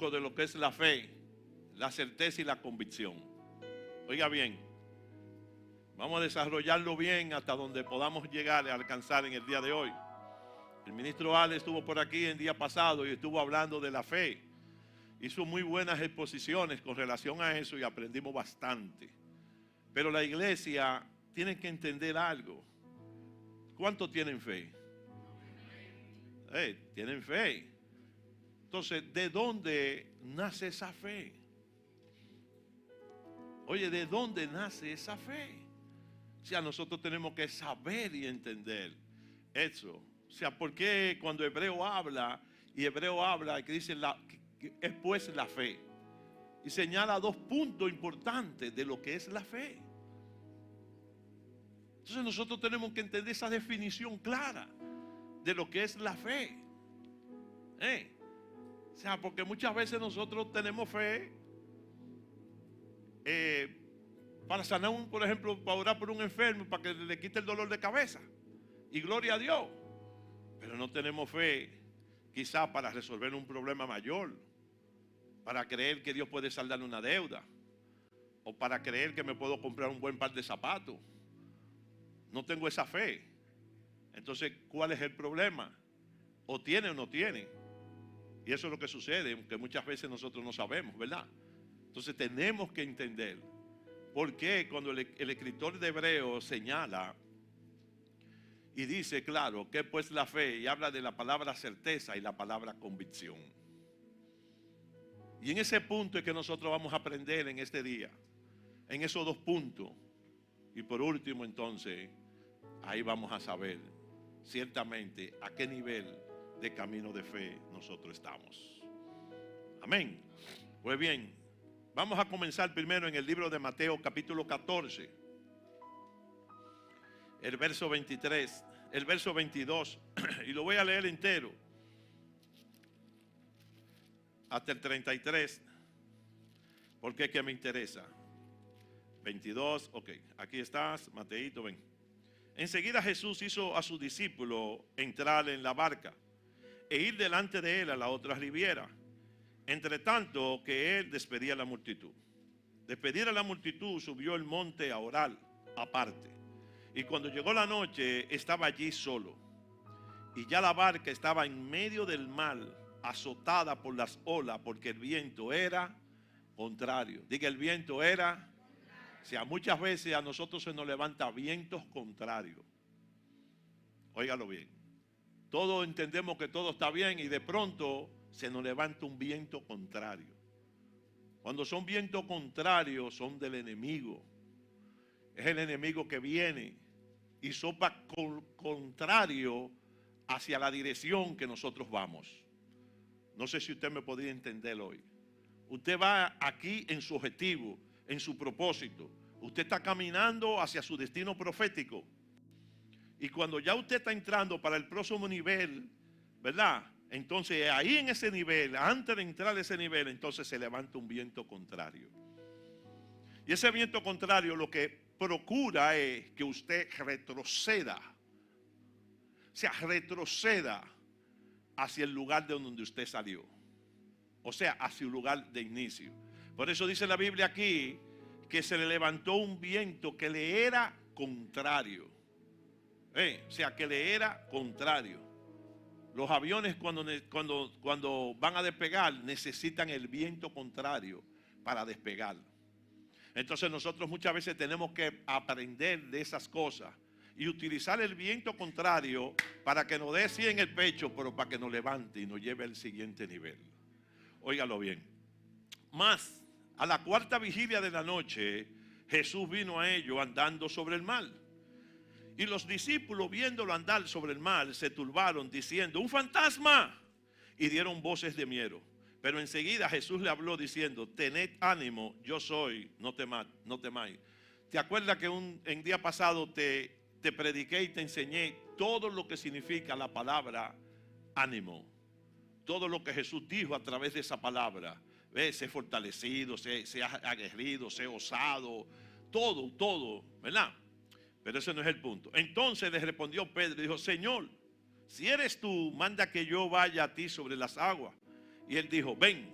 poco de lo que es la fe, la certeza y la convicción. Oiga bien, vamos a desarrollarlo bien hasta donde podamos llegar a alcanzar en el día de hoy. El ministro Ale estuvo por aquí el día pasado y estuvo hablando de la fe. Hizo muy buenas exposiciones con relación a eso y aprendimos bastante. Pero la iglesia tiene que entender algo. ¿Cuántos tienen fe? Tienen fe. Entonces, ¿de dónde nace esa fe? Oye, ¿de dónde nace esa fe? O sea, nosotros tenemos que saber y entender eso. O sea, ¿por qué cuando Hebreo habla y que dice que es pues la fe? Y señala dos puntos importantes de lo que es la fe. Entonces nosotros tenemos que entender esa definición clara de lo que es la fe. O sea, porque muchas veces nosotros tenemos fe para sanar, por ejemplo, para orar por un enfermo, para que le quite el dolor de cabeza. Y gloria a Dios. Pero no tenemos fe quizá para resolver un problema mayor, para creer que Dios puede saldar una deuda, o para creer que me puedo comprar un buen par de zapatos. No tengo esa fe. Entonces, ¿cuál es el problema? O tiene o no tiene. Y eso es lo que sucede, que muchas veces nosotros no sabemos, ¿verdad? Entonces tenemos que entender por qué cuando el escritor de Hebreos señala y dice, claro, que pues la fe, y habla de la palabra certeza y la palabra convicción. Y en ese punto es que nosotros vamos a aprender en este día, en esos dos puntos. Y por último, entonces, ahí vamos a saber ciertamente a qué nivel de camino de fe nosotros estamos. Amén. Pues bien, vamos a comenzar primero en el libro de Mateo capítulo 14, el verso 23, el verso 22, y lo voy a leer entero hasta el 33, porque es que me interesa. 22, ok, aquí estás, Mateito, ven. Enseguida Jesús hizo a su discípulo entrar en la barca e ir delante de él a la otra riviera, entre tanto que él despedía a la multitud. Despedir a la multitud, subió el monte a orar aparte. Y cuando llegó la noche, estaba allí solo. Y ya la barca estaba en medio del mar, azotada por las olas, porque el viento era contrario. Diga, el viento era. O sea, muchas veces a nosotros se nos levanta vientos contrarios. Óigalo bien. Todos entendemos que todo está bien y de pronto se nos levanta un viento contrario. Cuando son vientos contrarios son del enemigo. Es el enemigo que viene y sopla contrario hacia la dirección que nosotros vamos. No sé si usted me podría entender hoy. Usted va aquí en su objetivo, en su propósito. Usted está caminando hacia su destino profético. Y cuando ya usted está entrando para el próximo nivel, ¿verdad? Entonces ahí en ese nivel, antes de entrar a ese nivel, entonces se levanta un viento contrario. Y ese viento contrario lo que procura es que usted retroceda. O sea, retroceda hacia el lugar de donde usted salió. O sea, hacia un lugar de inicio. Por eso dice la Biblia aquí que se le levantó un viento que le era contrario. O sea, que le era contrario. Los aviones cuando van a despegar necesitan el viento contrario para despegar. Entonces nosotros muchas veces tenemos que aprender de esas cosas y utilizar el viento contrario para que nos dé sí en el pecho, pero para que nos levante y nos lleve al siguiente nivel. Óigalo bien. Más, a la cuarta vigilia de la noche, Jesús vino a ellos andando sobre el mar. Y los discípulos, viéndolo andar sobre el mar, se turbaron diciendo, ¡un fantasma! Y dieron voces de miedo. Pero enseguida Jesús le habló diciendo, tened ánimo, yo soy, no temáis. ¿Te acuerdas que en día pasado te prediqué y te enseñé todo lo que significa la palabra ánimo? Todo lo que Jesús dijo a través de esa palabra. Sé fortalecido, sé aguerrido, sé osado, todo, ¿verdad? Pero ese no es el punto. Entonces le respondió Pedro y dijo, Señor, si eres tú, manda que yo vaya a ti sobre las aguas. Y él dijo, ven.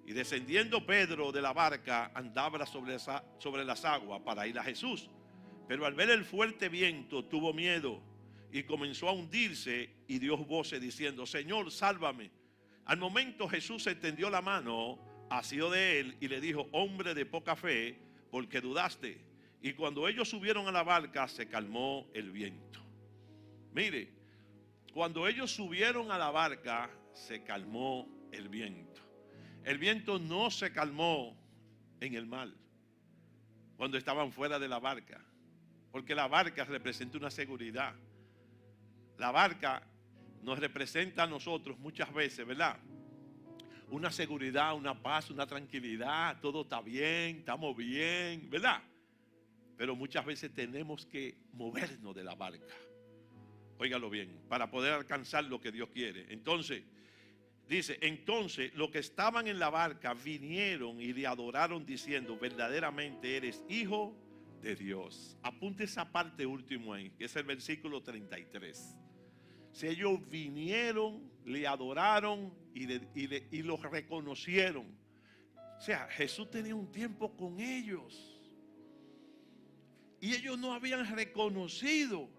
Y descendiendo Pedro de la barca, andaba sobre las aguas para ir a Jesús. Pero al ver el fuerte viento, tuvo miedo y comenzó a hundirse y dio voces diciendo: Señor, sálvame. Al momento Jesús extendió la mano, asió de él y le dijo: hombre de poca fe, ¿por qué dudaste? Y cuando ellos subieron a la barca, se calmó el viento. Mire, cuando ellos subieron a la barca, se calmó el viento. El viento no se calmó en el mar, cuando estaban fuera de la barca, porque la barca representa una seguridad. La barca nos representa a nosotros muchas veces, ¿verdad? Una seguridad, una paz, una tranquilidad. Todo está bien, estamos bien, ¿verdad? Pero muchas veces tenemos que movernos de la barca. Óigalo bien, para poder alcanzar lo que Dios quiere. Entonces, dice, entonces los que estaban en la barca vinieron y le adoraron diciendo: verdaderamente eres hijo de Dios. Apunte esa parte última ahí, que es el versículo 33. Si ellos vinieron, le adoraron y los reconocieron. O sea, Jesús tenía un tiempo con ellos. Y ellos no habían reconocido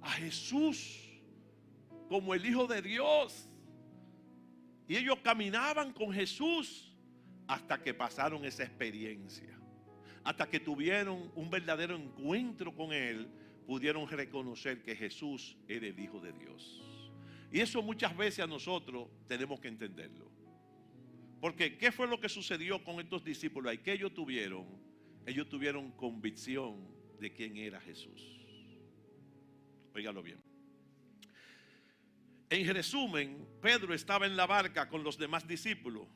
a Jesús como el Hijo de Dios. Y ellos caminaban con Jesús hasta que pasaron esa experiencia. Hasta que tuvieron un verdadero encuentro con Él, pudieron reconocer que Jesús era el Hijo de Dios. Y eso muchas veces a nosotros tenemos que entenderlo. Porque ¿qué fue lo que sucedió con estos discípulos? ¿Y que ellos tuvieron convicción de quién era Jesús? Óigalo bien. En resumen, Pedro estaba en la barca con los demás discípulos.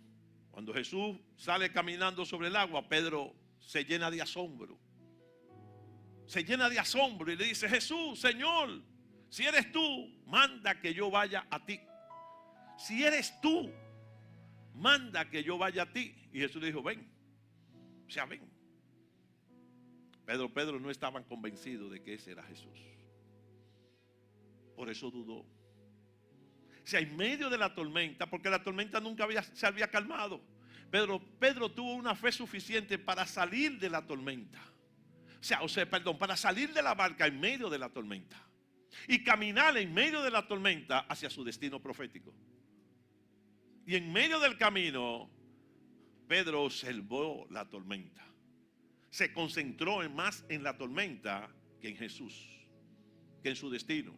Cuando Jesús sale caminando sobre el agua, Pedro se llena de asombro. Se llena de asombro y le dice: Jesús, Señor, si eres tú, manda que yo vaya a ti. Si eres tú, manda que yo vaya a ti. Y Jesús le dijo: ven. O sea, ven. Pedro no estaban convencidos de que ese era Jesús. Por eso dudó. O sea, en medio de la tormenta, porque la tormenta nunca se había calmado, Pedro tuvo una fe suficiente para salir de la tormenta. Para salir de la barca en medio de la tormenta y caminar en medio de la tormenta hacia su destino profético. Y en medio del camino, Pedro observó la tormenta. Se concentró más en la tormenta que en Jesús, que en su destino.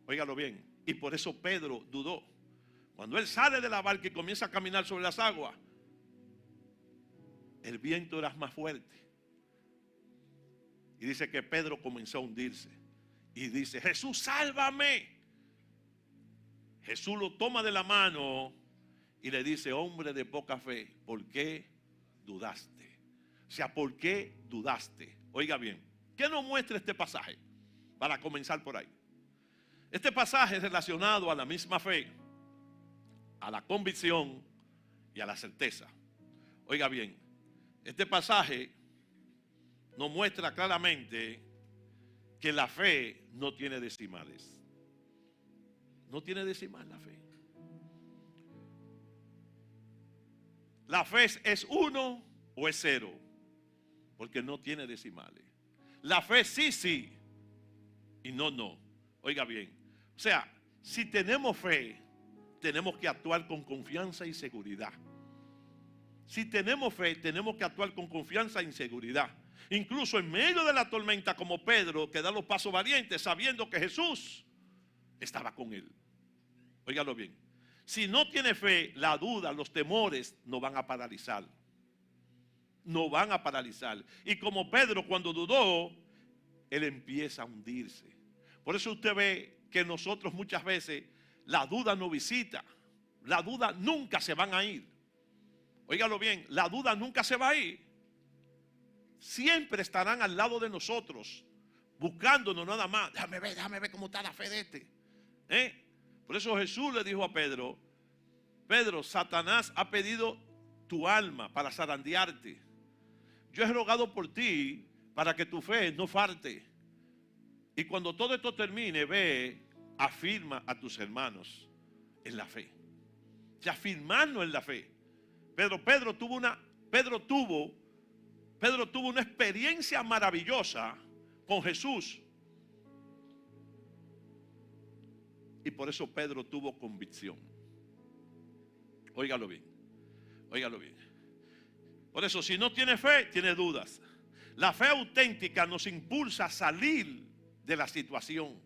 Óigalo bien. Y por eso Pedro dudó. Cuando él sale de la barca y comienza a caminar sobre las aguas, el viento era más fuerte. Y dice que Pedro comenzó a hundirse. Y dice: Jesús, sálvame. Jesús lo toma de la mano y le dice: hombre de poca fe, ¿por qué dudaste? O sea, ¿por qué dudaste? Oiga bien, ¿qué nos muestra este pasaje? Para comenzar por ahí. Este pasaje es relacionado a la misma fe, a la convicción y a la certeza. Oiga bien, este pasaje nos muestra claramente que la fe no tiene decimales. No tiene decimal la fe. La fe es 1 o es 0, porque no tiene decimales. La fe sí y no. Oiga bien, o sea, si tenemos fe, tenemos que actuar con confianza y seguridad. Si tenemos fe, tenemos que actuar con confianza y seguridad. Incluso en medio de la tormenta, como Pedro, que da los pasos valientes, sabiendo que Jesús estaba con él. Óigalo bien. Si no tiene fe, la duda, los temores nos van a paralizar. Nos van a paralizar. Y como Pedro, cuando dudó, él empieza a hundirse. Por eso usted ve que nosotros muchas veces la duda nos visita. La duda nunca se van a ir. Óigalo bien, la duda nunca se va a ir. Siempre estarán al lado de nosotros, buscándonos nada más. Déjame ver cómo está la fe de este. Por eso Jesús le dijo a Pedro: Pedro, Satanás ha pedido tu alma para zarandearte. Yo he rogado por ti para que tu fe no falte. Y cuando todo esto termine, ve, afirma a tus hermanos en la fe. O sea, afirmarnos en la fe. Pedro tuvo una experiencia maravillosa con Jesús. Y por eso Pedro tuvo convicción. Óigalo bien. Óigalo bien. Por eso, si no tiene fe, tiene dudas. La fe auténtica nos impulsa a salir de la situación.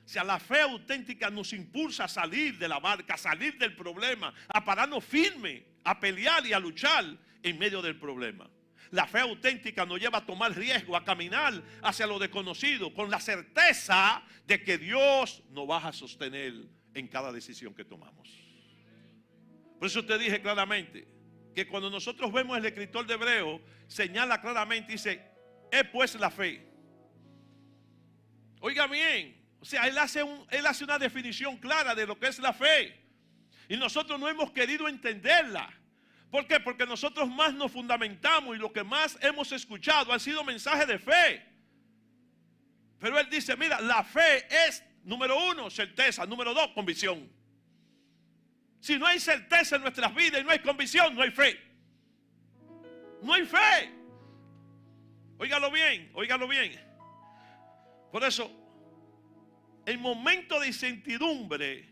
O sea, la fe auténtica nos impulsa a salir de la barca, a salir del problema, a pararnos firme, a pelear y a luchar en medio del problema. La fe auténtica nos lleva a tomar riesgo, a caminar hacia lo desconocido, con la certeza de que Dios nos va a sostener en cada decisión que tomamos. Por eso te dije claramente que cuando nosotros vemos el escritor de Hebreos, señala claramente, dice, es pues la fe. Oiga bien, o sea, él hace una definición clara de lo que es la fe. Y nosotros no hemos querido entenderla. ¿Por qué? Porque nosotros más nos fundamentamos y lo que más hemos escuchado han sido mensajes de fe. Pero él dice, mira, la fe es, número 1, certeza. Número 2, convicción. Si no hay certeza en nuestras vidas y no hay convicción, no hay fe. No hay fe. Óigalo bien, óigalo bien. Por eso, en momentos de incertidumbre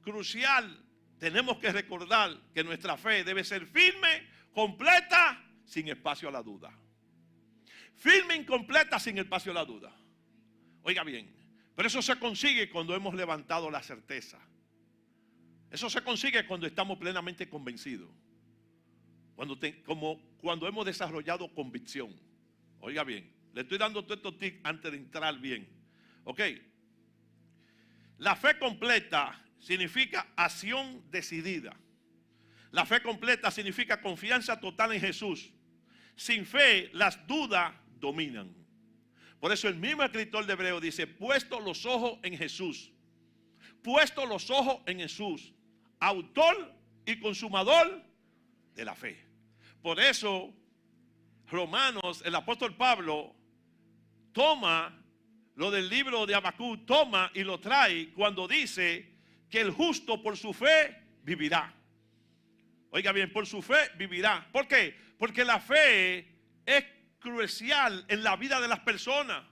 crucial, tenemos que recordar que nuestra fe debe ser firme, completa, sin espacio a la duda. Firme y completa, sin espacio a la duda. Oiga bien, pero eso se consigue cuando hemos levantado la certeza. Eso se consigue cuando estamos plenamente convencidos. Cuando hemos desarrollado convicción. Oiga bien, le estoy dando todos estos tips antes de entrar bien. Ok. La fe completa significa acción decidida. La fe completa significa confianza total en Jesús. Sin fe, las dudas dominan. Por eso el mismo escritor de Hebreos dice, puesto los ojos en Jesús. Puesto los ojos en Jesús, autor y consumador de la fe. Por eso, Romanos, el apóstol Pablo toma lo del libro de Habacuc, toma y lo trae cuando dice que el justo por su fe vivirá. Oiga bien, por su fe vivirá. ¿Por qué? Porque la fe es crucial en la vida de las personas.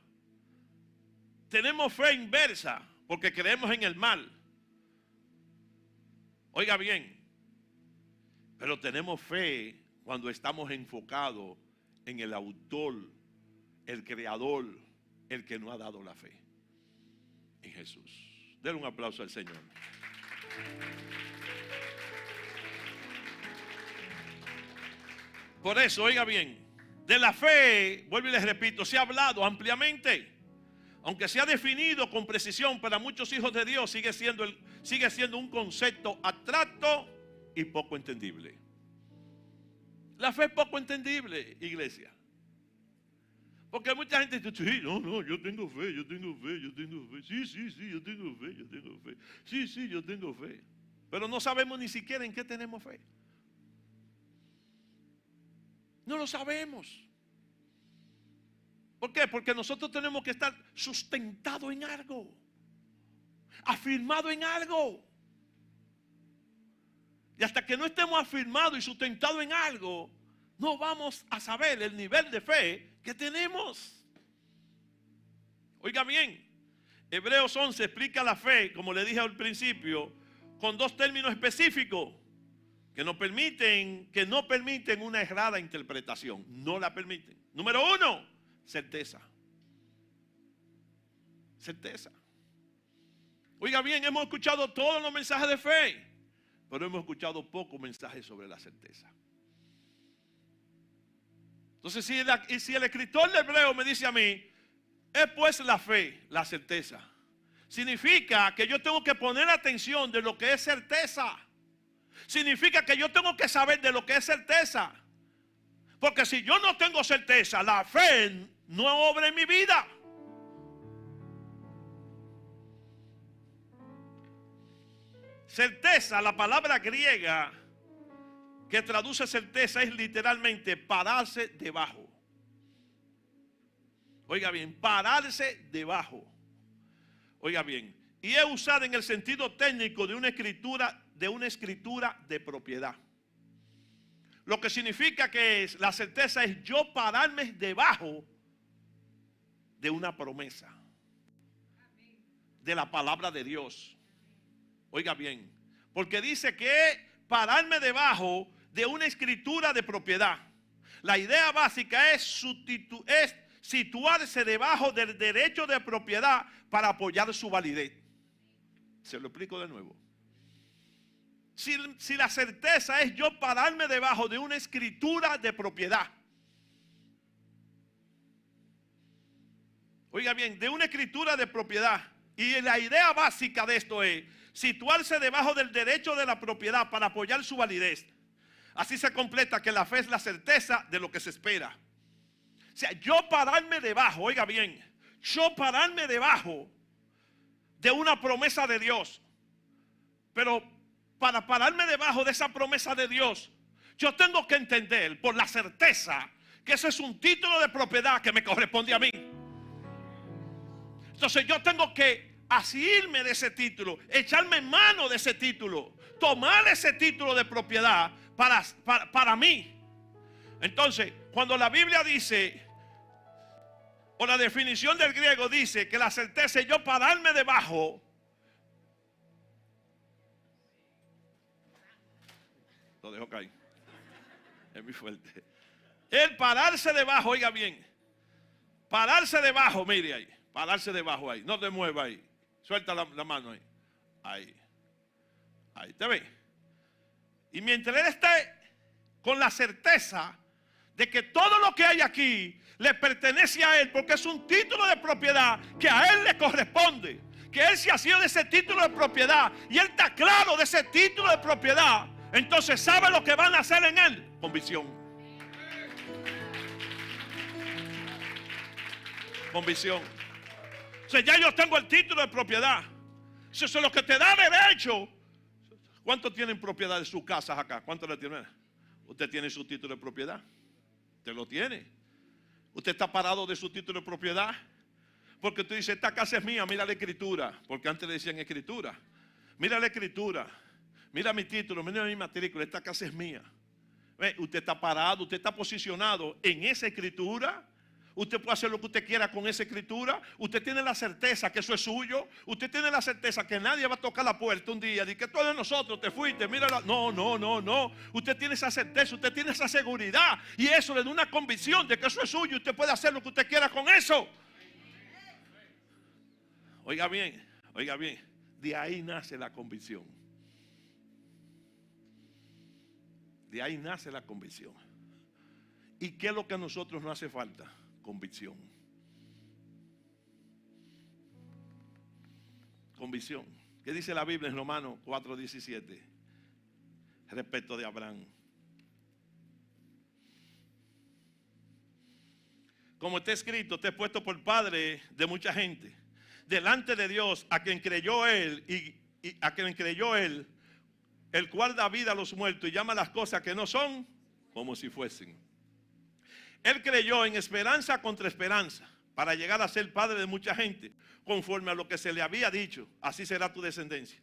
Tenemos fe inversa porque creemos en el mal. Oiga bien, pero tenemos fe cuando estamos enfocados en el autor, el creador, el que nos ha dado la fe, en Jesús. Denle un aplauso al Señor. Por eso, oiga bien, de la fe, vuelvo y les repito, se ha hablado ampliamente. Aunque se ha definido con precisión para muchos hijos de Dios, sigue siendo un concepto abstracto y poco entendible. La fe es poco entendible, iglesia. Porque mucha gente dice, sí, no, yo tengo fe. Sí, yo tengo fe. Sí, yo tengo fe. Pero no sabemos ni siquiera en qué tenemos fe. No lo sabemos. ¿Por qué? Porque nosotros tenemos que estar sustentados en algo, afirmados en algo. Y hasta que no estemos afirmados y sustentados en algo, no vamos a saber el nivel de fe que tenemos. Oiga bien, Hebreos 11 explica la fe, como le dije al principio, con dos términos específicos que no permiten una errada interpretación. No la permiten. Número 1, certeza. Certeza. Oiga bien, hemos escuchado todos los mensajes de fe, pero hemos escuchado pocos mensajes sobre la certeza. Entonces, si el escritor de Hebreo me dice a mí, es pues la fe, la certeza, significa que yo tengo que poner atención de lo que es certeza. Significa que yo tengo que saber de lo que es certeza. Porque si yo no tengo certeza, la fe no obra en mi vida. Certeza, la palabra griega que traduce certeza es literalmente pararse debajo. Oiga bien, pararse debajo. Oiga bien, y es usada en el sentido técnico de una escritura de propiedad. lo que significa que es la certeza es yo pararme debajo de una promesa, de la palabra de Dios. Oiga bien, porque dice que pararme debajo de una escritura de propiedad. La idea básica es situarse debajo del derecho de propiedad para apoyar su validez. Se lo explico de nuevo. Si la certeza es yo pararme debajo de una escritura de propiedad. Oiga bien, de una escritura de propiedad. Y la idea básica de esto es situarse debajo del derecho de la propiedad para apoyar su validez. Así se completa que la fe es la certeza de lo que se espera. O sea, yo pararme debajo, oiga bien, yo pararme debajo de una promesa de Dios. Pero para pararme debajo de esa promesa de Dios, yo tengo que entender por la certeza que ese es un título de propiedad que me corresponde a mí. Entonces yo tengo que asirme de ese título, echarme mano de ese título, tomar ese título de propiedad para mí. Entonces, cuando la Biblia dice, o la definición del griego dice que la certeza es yo pararme debajo, lo dejo caer, es muy fuerte. El pararse debajo, oiga bien, pararse debajo, mire ahí, pararse debajo ahí, no te muevas ahí, suelta la mano ahí, ahí, ¿te ve? Y mientras él esté con la certeza de que todo lo que hay aquí le pertenece a él, porque es un título de propiedad que a él le corresponde, que él se ha sido de ese título de propiedad y él está claro de ese título de propiedad, entonces sabe lo que van a hacer en él, convicción. Convicción. O sea, ya yo tengo el título de propiedad. Eso es lo que te da derecho. ¿Cuántos tienen propiedad de sus casas acá? ¿Cuántos le tienen? Usted tiene su título de propiedad. Usted lo tiene. Usted está parado de su título de propiedad. Porque tú dices, esta casa es mía, mira la escritura. Porque antes le decían escritura. Mira la escritura. Mira mi título, mira mi matrícula. Esta casa es mía. ¿Ve? Usted está parado, usted está posicionado en esa escritura. Usted puede hacer lo que usted quiera con esa escritura. Usted tiene la certeza que eso es suyo. Usted tiene la certeza que nadie va a tocar la puerta un día. De que todos nosotros te fuiste. Mírala. No, no, no, no. Usted tiene esa certeza. Usted tiene esa seguridad. Y eso le da una convicción de que eso es suyo. Usted puede hacer lo que usted quiera con eso. Oiga bien, oiga bien. De ahí nace la convicción. De ahí nace la convicción. ¿Y qué es lo que a nosotros nos hace falta? Convicción. Convicción. ¿Qué dice la Biblia en Romanos 4:17 respecto de Abraham? Como está escrito, te he puesto por padre de mucha gente delante de Dios, a quien creyó él y a quien creyó él, el cual da vida a los muertos y llama las cosas que no son como si fuesen. Él creyó en esperanza contra esperanza para llegar a ser padre de mucha gente, conforme a lo que se le había dicho, así será tu descendencia.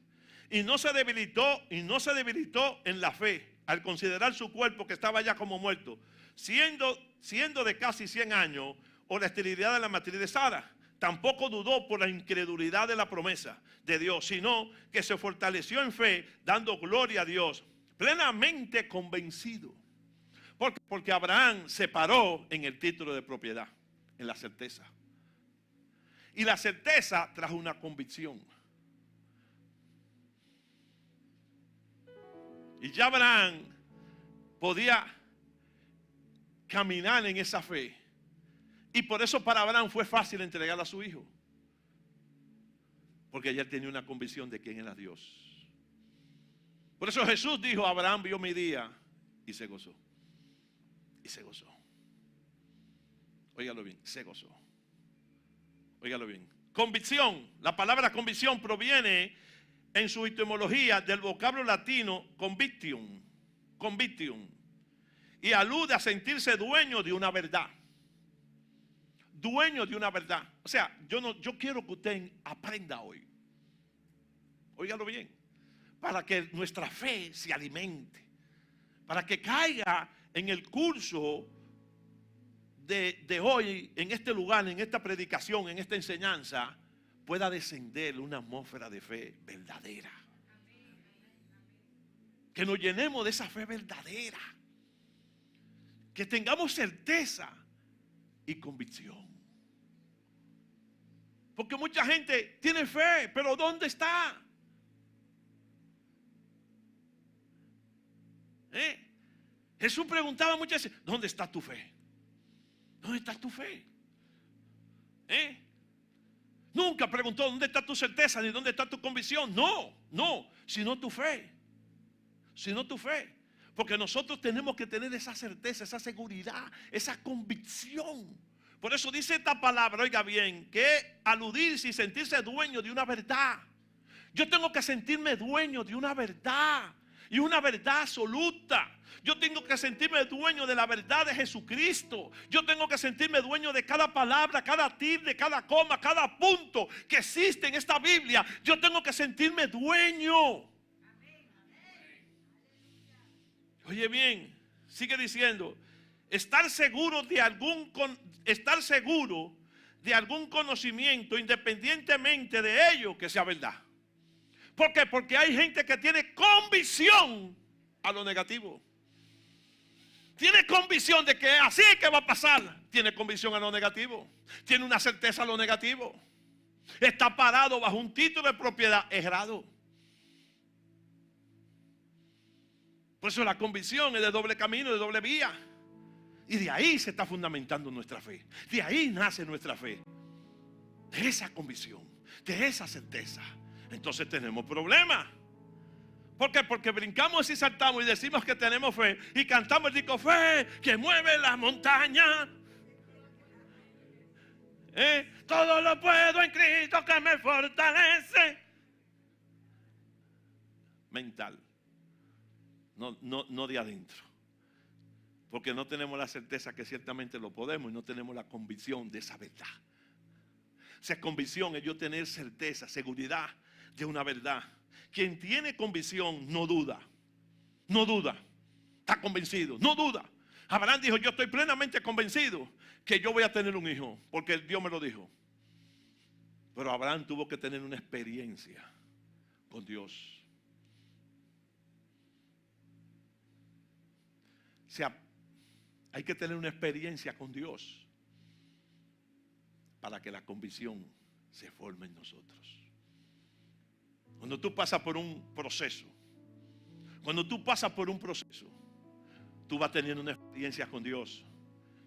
Y no se debilitó en la fe al considerar su cuerpo que estaba ya como muerto, siendo de casi 100 años, o la esterilidad de la matriz de Sara. Tampoco dudó por la incredulidad de la promesa de Dios, sino que se fortaleció en fe, dando gloria a Dios, plenamente convencido. Porque Abraham se paró en el título de propiedad, en la certeza. Y la certeza trajo una convicción. Y ya Abraham podía caminar en esa fe. Y por eso para Abraham fue fácil entregar a su hijo. Porque ella tenía una convicción de quién era Dios. Por eso Jesús dijo, Abraham vio mi día y se gozó. Y se gozó. Óigalo bien, se gozó. Óigalo bien. Convicción. La palabra convicción proviene en su etimología del vocablo latino convictium. Convictium. Y alude a sentirse dueño de una verdad. Dueño de una verdad. O sea, yo quiero que usted aprenda hoy. Óigalo bien. Para que nuestra fe se alimente. para que caiga en el curso de hoy, en este lugar, en esta predicación, en esta enseñanza, pueda descender una atmósfera de fe verdadera. Que nos llenemos de esa fe verdadera. Que tengamos certeza y convicción. Porque mucha gente tiene fe, pero ¿dónde está? Jesús preguntaba muchas veces, ¿dónde está tu fe? ¿Dónde está tu fe? Nunca preguntó dónde está tu certeza ni dónde está tu convicción. No, sino tu fe. Sino tu fe. Porque nosotros tenemos que tener esa certeza, esa seguridad, esa convicción. Por eso dice esta palabra, oiga bien, que aludirse y sentirse dueño de una verdad. Yo tengo que sentirme dueño de una verdad. Y una verdad absoluta. Yo tengo que sentirme dueño de la verdad de Jesucristo. Yo tengo que sentirme dueño de cada palabra, cada tilde, cada coma, cada punto que existe en esta Biblia. Yo tengo que sentirme dueño. Oye bien, sigue diciendo, estar seguro de algún conocimiento, independientemente de ello, que sea verdad. ¿Por qué? Porque hay gente que tiene convicción a lo negativo. Tiene convicción de que así es que va a pasar. Tiene convicción a lo negativo. Tiene una certeza a lo negativo. Está parado bajo un título de propiedad errado. Por eso la convicción es de doble camino, de doble vía. Y de ahí se está fundamentando nuestra fe. De ahí nace nuestra fe. De esa convicción, de esa certeza. Entonces tenemos problemas. ¿Por qué? Porque brincamos y saltamos y decimos que tenemos fe y cantamos el disco fe que mueve las montañas. Todo lo puedo en Cristo que me fortalece. Mental. No de adentro. Porque no tenemos la certeza que ciertamente lo podemos y no tenemos la convicción de esa verdad. Esa convicción es yo tener certeza, seguridad de una verdad. Quien tiene convicción no duda. No duda. Está convencido. No duda. Abraham dijo, yo estoy plenamente convencido que yo voy a tener un hijo. Porque Dios me lo dijo. Pero Abraham tuvo que tener una experiencia con Dios. O sea, hay que tener una experiencia con Dios para que la convicción se forme en nosotros. Cuando tú pasas por un proceso, tú vas teniendo una experiencia con Dios.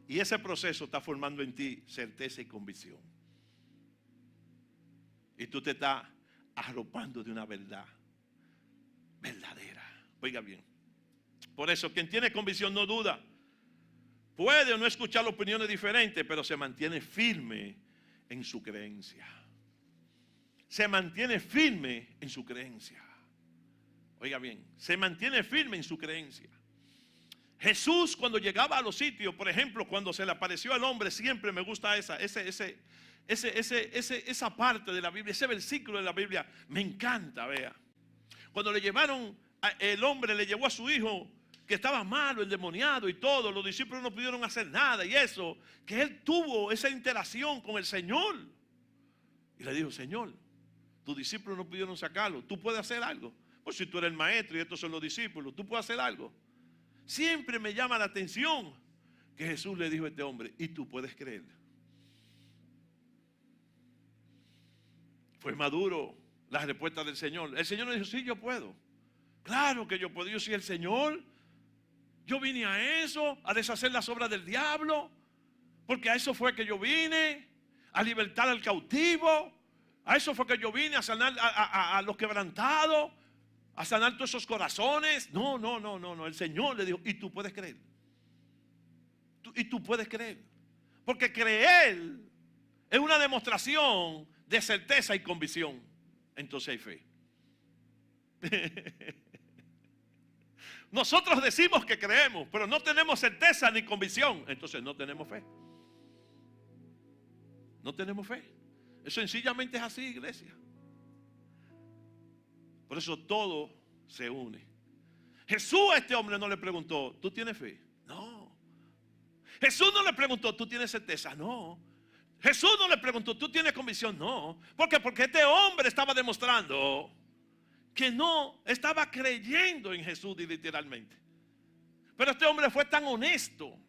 Y ese proceso está formando en ti certeza y convicción. Y tú te estás arropando de una verdad verdadera. Oiga bien. Por eso, quien tiene convicción no duda. Puede o no escuchar opiniones diferentes, pero se mantiene firme en su creencia. Se mantiene firme en su creencia. Oiga bien, se mantiene firme en su creencia. Jesús cuando llegaba a los sitios, por ejemplo, cuando se le apareció al hombre, siempre me gusta esa parte de la Biblia, ese versículo de la Biblia, me encanta, vea. Cuando le llevaron, el hombre le llevó a su hijo que estaba malo, endemoniado y todo, los discípulos no pudieron hacer nada y eso, que él tuvo esa interacción con el Señor. Y le dijo, Señor, tus discípulos no pudieron sacarlo, ¿tú puedes hacer algo? Pues si tú eres el maestro y estos son los discípulos, ¿tú puedes hacer algo? Siempre me llama la atención que Jesús le dijo a este hombre, ¿y tú puedes creer? Fue maduro la respuesta del Señor. El Señor le dijo, sí, yo puedo. Claro que yo puedo, yo soy el Señor. Yo vine a eso, a deshacer las obras del diablo, porque a eso fue que yo vine, a libertar al cautivo. A eso fue que yo vine, a sanar a los quebrantados, a sanar todos esos corazones. No. El Señor le dijo, y tú puedes creer. Y tú puedes creer. Porque creer es una demostración de certeza y convicción. Entonces hay fe. Nosotros decimos que creemos, pero no tenemos certeza ni convicción. Entonces no tenemos fe. No tenemos fe. Eso sencillamente es así, iglesia. Por eso todo se une. Jesús a este hombre no le preguntó, ¿tú tienes fe? No. Jesús no le preguntó, ¿tú tienes certeza? No. Jesús no le preguntó, ¿tú tienes convicción? No. ¿Por qué? Porque este hombre estaba demostrando que no estaba creyendo en Jesús literalmente. Pero este hombre fue tan honesto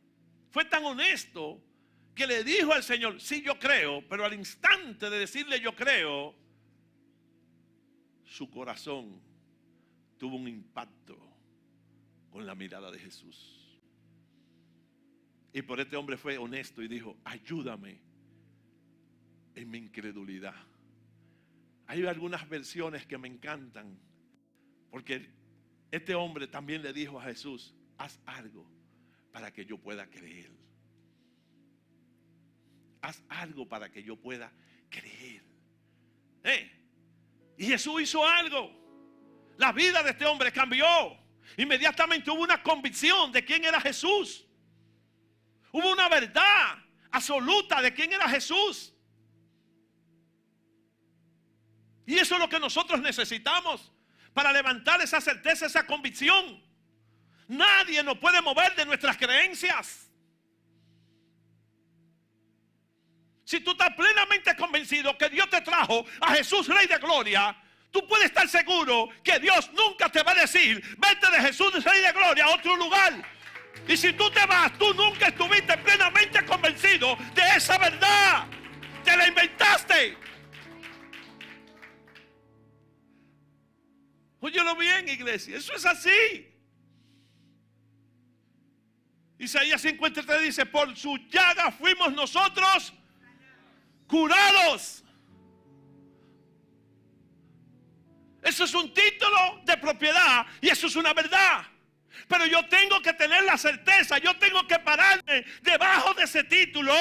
que le dijo al Señor, sí, yo creo. Pero al instante de decirle yo creo, su corazón tuvo un impacto con la mirada de Jesús. Y por este hombre fue honesto y dijo, ayúdame en mi incredulidad. Hay algunas versiones que me encantan, porque este hombre también le dijo a Jesús, haz algo para que yo pueda creer. Haz algo para que yo pueda creer. Y Jesús hizo algo. La vida de este hombre cambió. Inmediatamente hubo una convicción de quién era Jesús. Hubo una verdad absoluta de quién era Jesús. Y eso es lo que nosotros necesitamos para levantar esa certeza, esa convicción. Nadie nos puede mover de nuestras creencias. Si tú estás plenamente convencido que Dios te trajo a Jesús, Rey de Gloria, tú puedes estar seguro que Dios nunca te va a decir, vete de Jesús, Rey de Gloria, a otro lugar. Y si tú te vas, tú nunca estuviste plenamente convencido de esa verdad. Te la inventaste. Óyelo bien, iglesia, eso es así. Isaías 53 dice, por su llaga fuimos nosotros curados. Eso es un título de propiedad y eso es una verdad. Pero yo tengo que tener la certeza, yo tengo que pararme debajo de ese título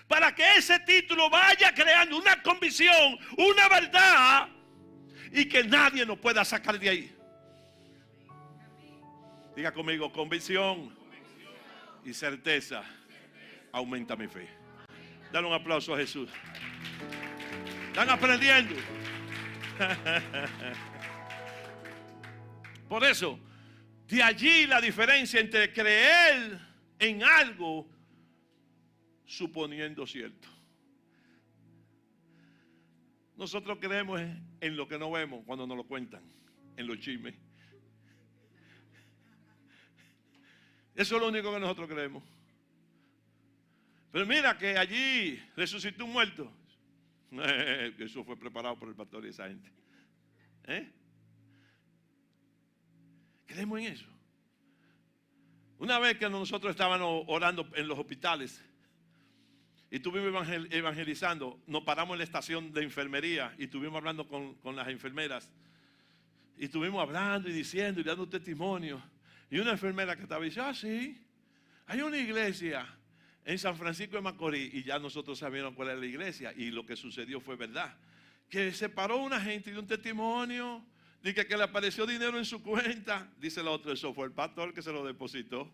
para que ese título vaya creando una convicción, una verdad, y que nadie nos pueda sacar de ahí. Diga conmigo, convicción y certeza aumenta mi fe. Dale un aplauso a Jesús. Están aprendiendo. Por eso, de allí la diferencia entre creer en algo suponiendo cierto. Nosotros creemos en lo que no vemos cuando nos lo cuentan, en los chismes. Eso es lo único que nosotros creemos. Pero mira que allí resucitó un muerto. Eso fue preparado por el pastor y esa gente. Creemos en eso. Una vez que nosotros estábamos orando en los hospitales y estuvimos evangelizando, nos paramos en la estación de enfermería y estuvimos hablando con las enfermeras. Y estuvimos hablando y diciendo y dando testimonio. Y una enfermera que estaba diciendo, sí, hay una iglesia en San Francisco de Macorís. Y ya nosotros sabíamos cuál era la iglesia. Y lo que sucedió fue verdad. Que se paró una gente y dio un testimonio. Dice que le apareció dinero en su cuenta. Dice el otro, eso fue el pastor que se lo depositó.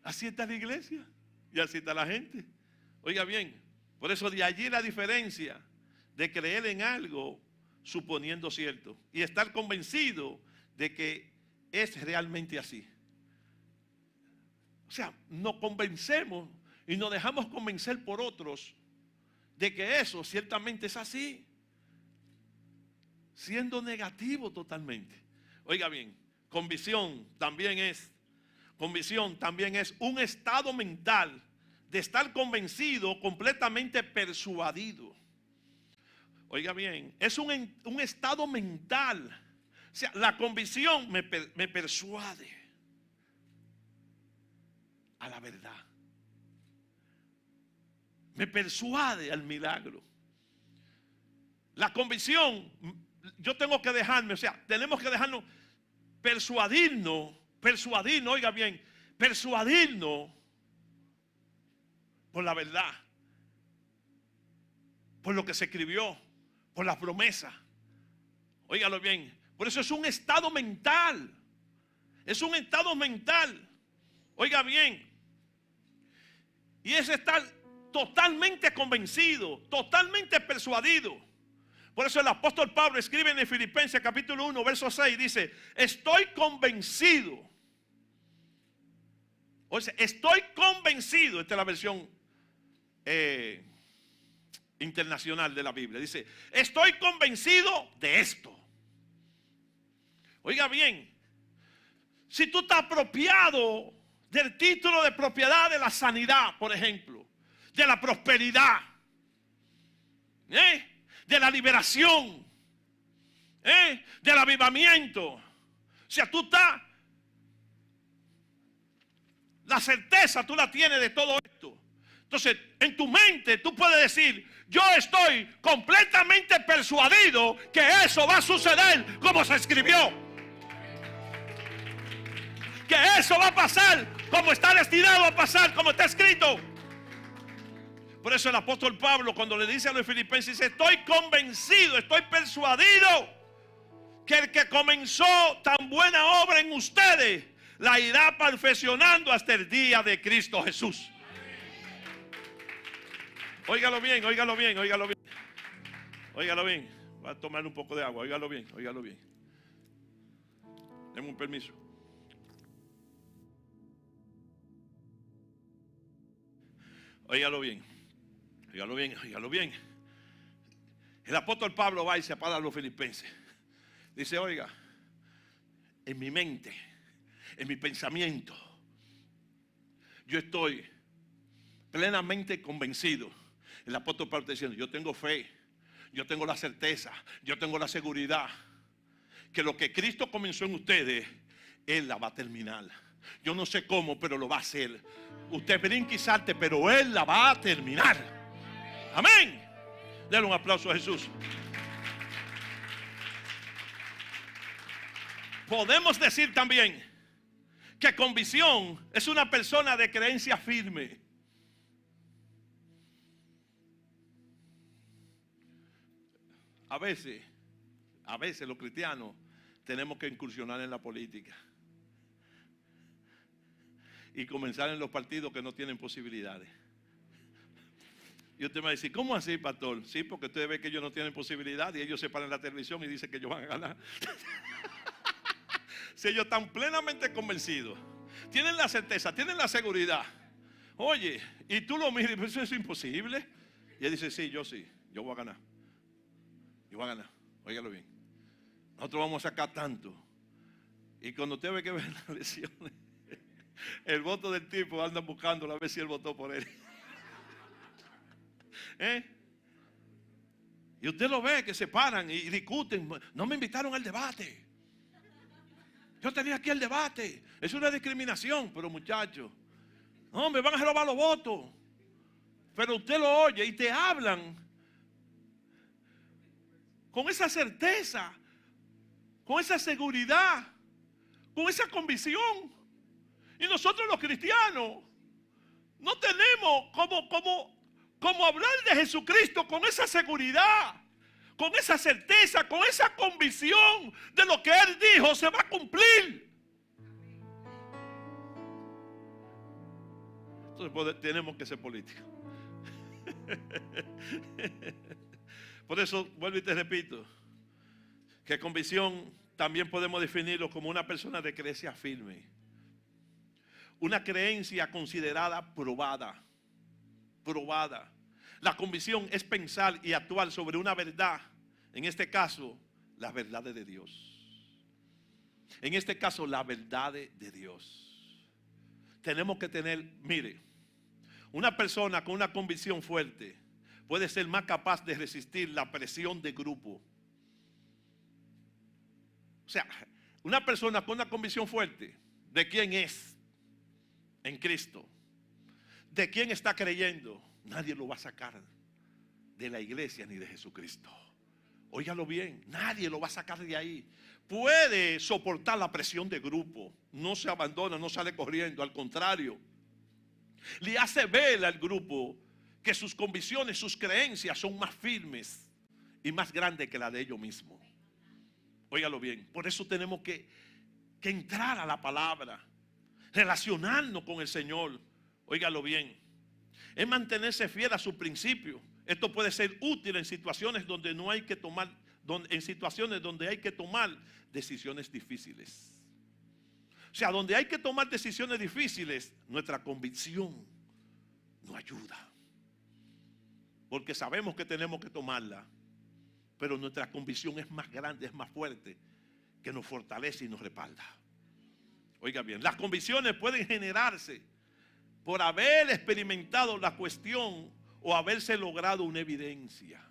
Así está la iglesia. Y así está la gente. Oiga bien, por eso de allí la diferencia de creer en algo suponiendo cierto y estar convencido de que es realmente así. O sea, nos convencemos y nos dejamos convencer por otros de que eso ciertamente es así, siendo negativo totalmente. Oiga bien, convicción también es un estado mental de estar convencido, completamente persuadido. Oiga bien, es un estado mental. O sea, la convicción me persuade a la verdad. Me persuade al milagro. La convicción, yo tengo que dejarme, o sea, tenemos que dejarnos persuadirnos, oiga bien, persuadirnos por la verdad, por lo que se escribió, por las promesas. Óigalo bien, por eso es un estado mental. Es un estado mental. Oiga bien. Y es estar totalmente convencido, totalmente persuadido. Por eso el apóstol Pablo escribe en Filipenses capítulo 1, verso 6, dice, estoy convencido. O sea, estoy convencido, esta es la versión internacional de la Biblia. Dice, estoy convencido de esto. Oiga bien, si tú estás apropiado del título de propiedad de la sanidad, por ejemplo, de la prosperidad, de la liberación, del avivamiento, o sea, tú estás, la certeza tú la tienes de todo esto. Entonces, en tu mente tú puedes decir, yo estoy completamente persuadido que eso va a suceder como se escribió. Que eso va a pasar como está destinado a pasar, como está escrito. Por eso el apóstol Pablo, cuando le dice a los filipenses, dice, estoy convencido, estoy persuadido que el que comenzó tan buena obra en ustedes la irá perfeccionando hasta el día de Cristo Jesús. Óigalo bien, óigalo bien, óigalo bien. Óigalo bien. Voy a tomar un poco de agua, óigalo bien, óigalo bien. Denme un permiso. Óigalo bien, óigalo bien, óigalo bien. El apóstol Pablo va y se para a los filipenses. Dice, oiga, en mi mente, en mi pensamiento, yo estoy plenamente convencido. El apóstol Pablo está diciendo, yo tengo fe, yo tengo la certeza, yo tengo la seguridad que lo que Cristo comenzó en ustedes, Él la va a terminar. Yo no sé cómo, pero lo va a hacer. Usted brinca y salte, pero Él la va a terminar. Amén. Denle un aplauso a Jesús. Podemos decir también que convicción es una persona de creencia firme. A veces los cristianos tenemos que incursionar en la política y comenzar en los partidos que no tienen posibilidades. Y usted me va a decir, ¿cómo así, pastor? Sí, porque usted ve que ellos no tienen posibilidad y ellos se paran en la televisión y dicen que ellos van a ganar. Si ellos están plenamente convencidos, tienen la certeza, tienen la seguridad. Oye, y tú lo miras y dices, eso es imposible. Y él dice, sí, yo voy a ganar. Yo voy a ganar, óigalo bien. Nosotros vamos a sacar tanto. Y cuando usted ve que ven las elecciones, el voto del tipo anda buscando a ver si él votó por él. Y usted lo ve que se paran y discuten. No me invitaron al debate. Yo tenía aquí el debate. Es una discriminación, pero muchachos, no, me van a robar los votos. Pero usted lo oye y te hablan con esa certeza, con esa seguridad, con esa convicción. Y nosotros los cristianos no tenemos como hablar de Jesucristo con esa seguridad, con esa certeza, con esa convicción de lo que Él dijo se va a cumplir. Entonces tenemos que ser políticos. Por eso vuelvo y te repito que convicción también podemos definirlo como una persona de creencia firme, una creencia considerada probada. La convicción es pensar y actuar sobre una verdad, en este caso las verdades de Dios. En este caso la verdad de Dios. Tenemos que tener, mire, una persona con una convicción fuerte puede ser más capaz de resistir la presión de grupo. O sea, una persona con una convicción fuerte de quién es en Cristo, de quién está creyendo, nadie lo va a sacar de la iglesia ni de Jesucristo. Óigalo bien, nadie lo va a sacar de ahí. Puede soportar la presión de grupo, no se abandona, no sale corriendo, al contrario, le hace ver al grupo que sus convicciones, sus creencias son más firmes y más grandes que la de ellos mismos. Óigalo bien, por eso tenemos que entrar a la palabra, relacionarnos con el Señor. Óigalo bien, es mantenerse fiel a su principio Esto puede ser útil en situaciones donde no hay que tomar, en situaciones donde hay que tomar decisiones difíciles. O sea, donde hay que tomar decisiones difíciles, nuestra convicción nos ayuda. Porque sabemos que tenemos que tomarla, pero nuestra convicción es más grande, es más fuerte, que nos fortalece y nos respalda. Oiga bien, las convicciones pueden generarse por haber experimentado la cuestión o haberse logrado una evidencia.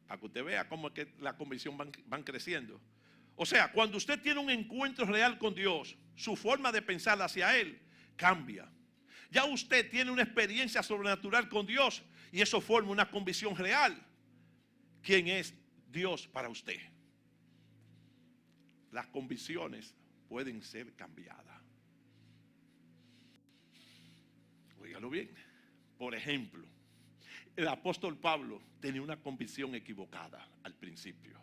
Para que usted vea cómo es que la convicción van creciendo. O sea, cuando usted tiene un encuentro real con Dios, su forma de pensar hacia Él cambia. Ya usted tiene una experiencia sobrenatural con Dios y eso forma una convicción real. ¿Quién es Dios para usted? Las convicciones pueden ser cambiadas. Óigalo bien. Por ejemplo, el apóstol Pablo tenía una convicción equivocada al principio.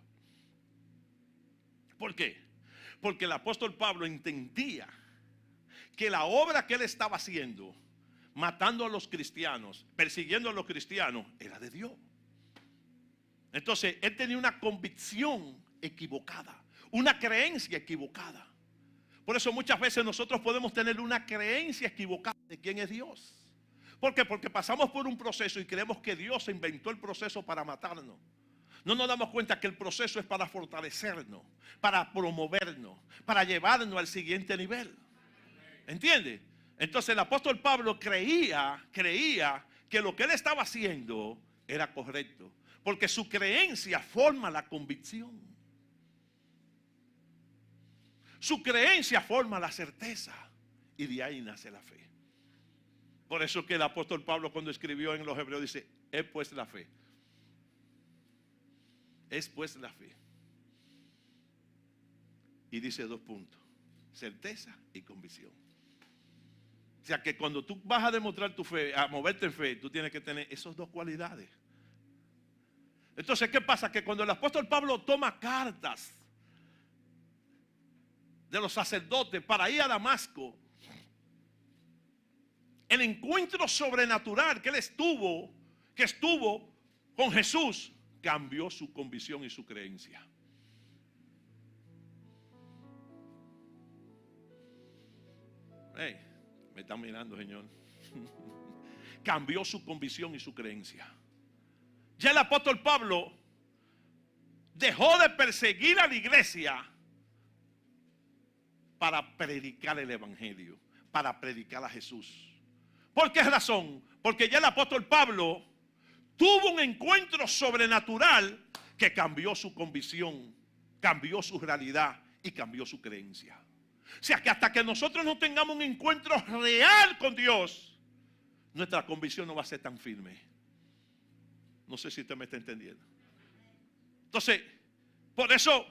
¿Por qué? Porque el apóstol Pablo entendía que la obra que él estaba haciendo, matando a los cristianos, persiguiendo a los cristianos, era de Dios. Entonces, él tenía una convicción equivocada, una creencia equivocada. Por eso muchas veces nosotros podemos tener una creencia equivocada de quién es Dios. ¿Por qué? Porque pasamos por un proceso y creemos que Dios inventó el proceso para matarnos. No nos damos cuenta que el proceso es para fortalecernos, para promovernos, para llevarnos al siguiente nivel. ¿Entiende? Entonces el apóstol Pablo creía que lo que él estaba haciendo era correcto, porque su creencia forma la convicción. Su creencia forma la certeza y de ahí nace la fe. Por eso que el apóstol Pablo, cuando escribió en los Hebreos, dice: es pues la fe. Es pues la fe. Y dice 2 puntos: certeza y convicción. O sea que cuando tú vas a demostrar tu fe, a moverte en fe, tú tienes que tener esas 2 cualidades. Entonces, ¿qué pasa? Que cuando el apóstol Pablo toma cartas de los sacerdotes para ir a Damasco, el encuentro sobrenatural que él estuvo con Jesús, cambió su convicción y su creencia. Hey, me están mirando, Señor. Cambió su convicción y su creencia. Ya el apóstol Pablo dejó de perseguir a la iglesia para predicar el evangelio, para predicar a Jesús. ¿Por qué razón? Porque ya el apóstol Pablo tuvo un encuentro sobrenatural que cambió su convicción, cambió su realidad y cambió su creencia. O sea que hasta que nosotros no tengamos un encuentro real con Dios, nuestra convicción no va a ser tan firme. No sé si usted me está entendiendo. Entonces, por eso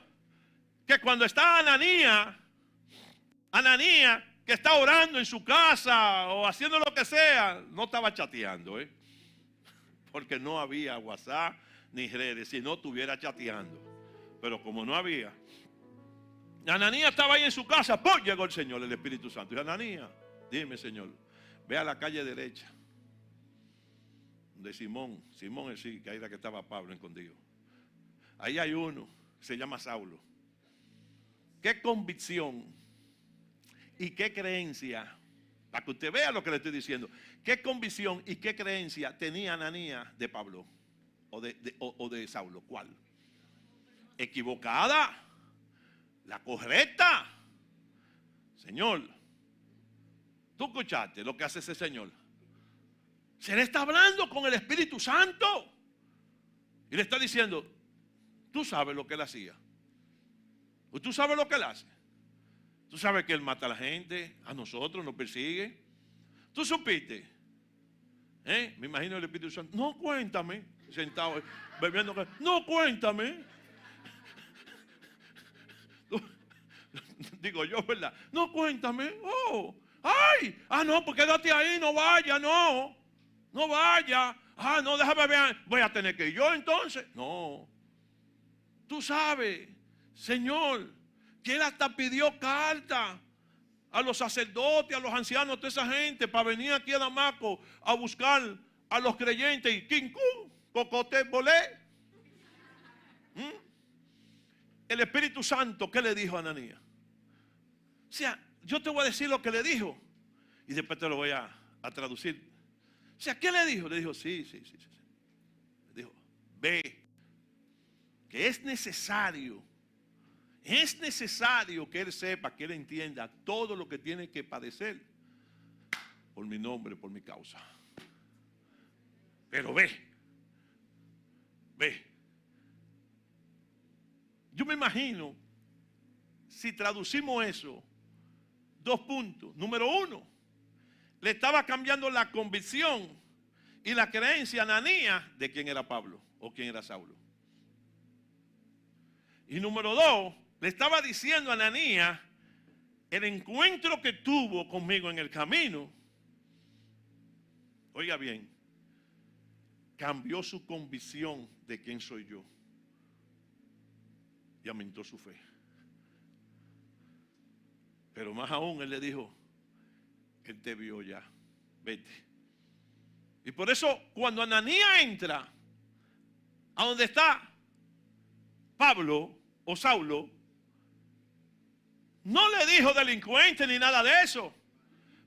que cuando está Ananías que está orando en su casa o haciendo lo que sea, no estaba chateando, porque no había WhatsApp ni redes, si no estuviera chateando. Pero como no había, Ananías estaba ahí en su casa, ¡pum! Llegó el Señor, el Espíritu Santo. Y Ananías, dime, Señor, ve a la calle derecha de Simón es sí, que ahí era que estaba Pablo escondido. Ahí hay uno, se llama Saulo. ¿Qué convicción y qué creencia? Para que usted vea lo que le estoy diciendo. ¿Qué convicción y qué creencia tenía Ananías de Pablo? O de Saulo. ¿Cuál? ¿Equivocada? ¿La correcta? Señor, ¿tú escuchaste lo que hace ese señor? Se le está hablando con el Espíritu Santo y le está diciendo: tú sabes lo que él hacía, o tú sabes lo que él hace. Tú sabes que él mata a la gente, a nosotros nos persigue. Tú supiste. Me imagino el Espíritu Santo: no, cuéntame. Sentado bebiendo. No, cuéntame. Digo yo, ¿verdad? No, cuéntame. Oh, ay, no, pues quédate ahí, no vaya, no vaya. No, déjame ver. Voy a tener que ir yo entonces. No. Tú sabes, Señor, que él hasta pidió carta a los sacerdotes, a los ancianos, a toda esa gente, para venir aquí a Damasco a buscar a los creyentes y quincún, cocote, bolé. El Espíritu Santo, ¿qué le dijo a Ananías? O sea, yo te voy a decir lo que le dijo y después te lo voy a traducir. O sea, ¿qué le dijo? Le dijo, sí. Le dijo, ve, que es necesario que él sepa, que él entienda todo lo que tiene que padecer por mi nombre, por mi causa. Pero ve. Yo me imagino, si traducimos eso, 2 puntos. Número 1, le estaba cambiando la convicción y la creencia a Ananías de quién era Pablo o quién era Saulo. Y número 2, le estaba diciendo a Ananías el encuentro que tuvo conmigo en el camino. Oiga bien, cambió su convicción de quién soy yo y aumentó su fe. Pero más aún, él le dijo, él te vio ya, vete. Y por eso cuando Ananías entra a donde está Pablo o Saulo, no le dijo delincuente ni nada de eso.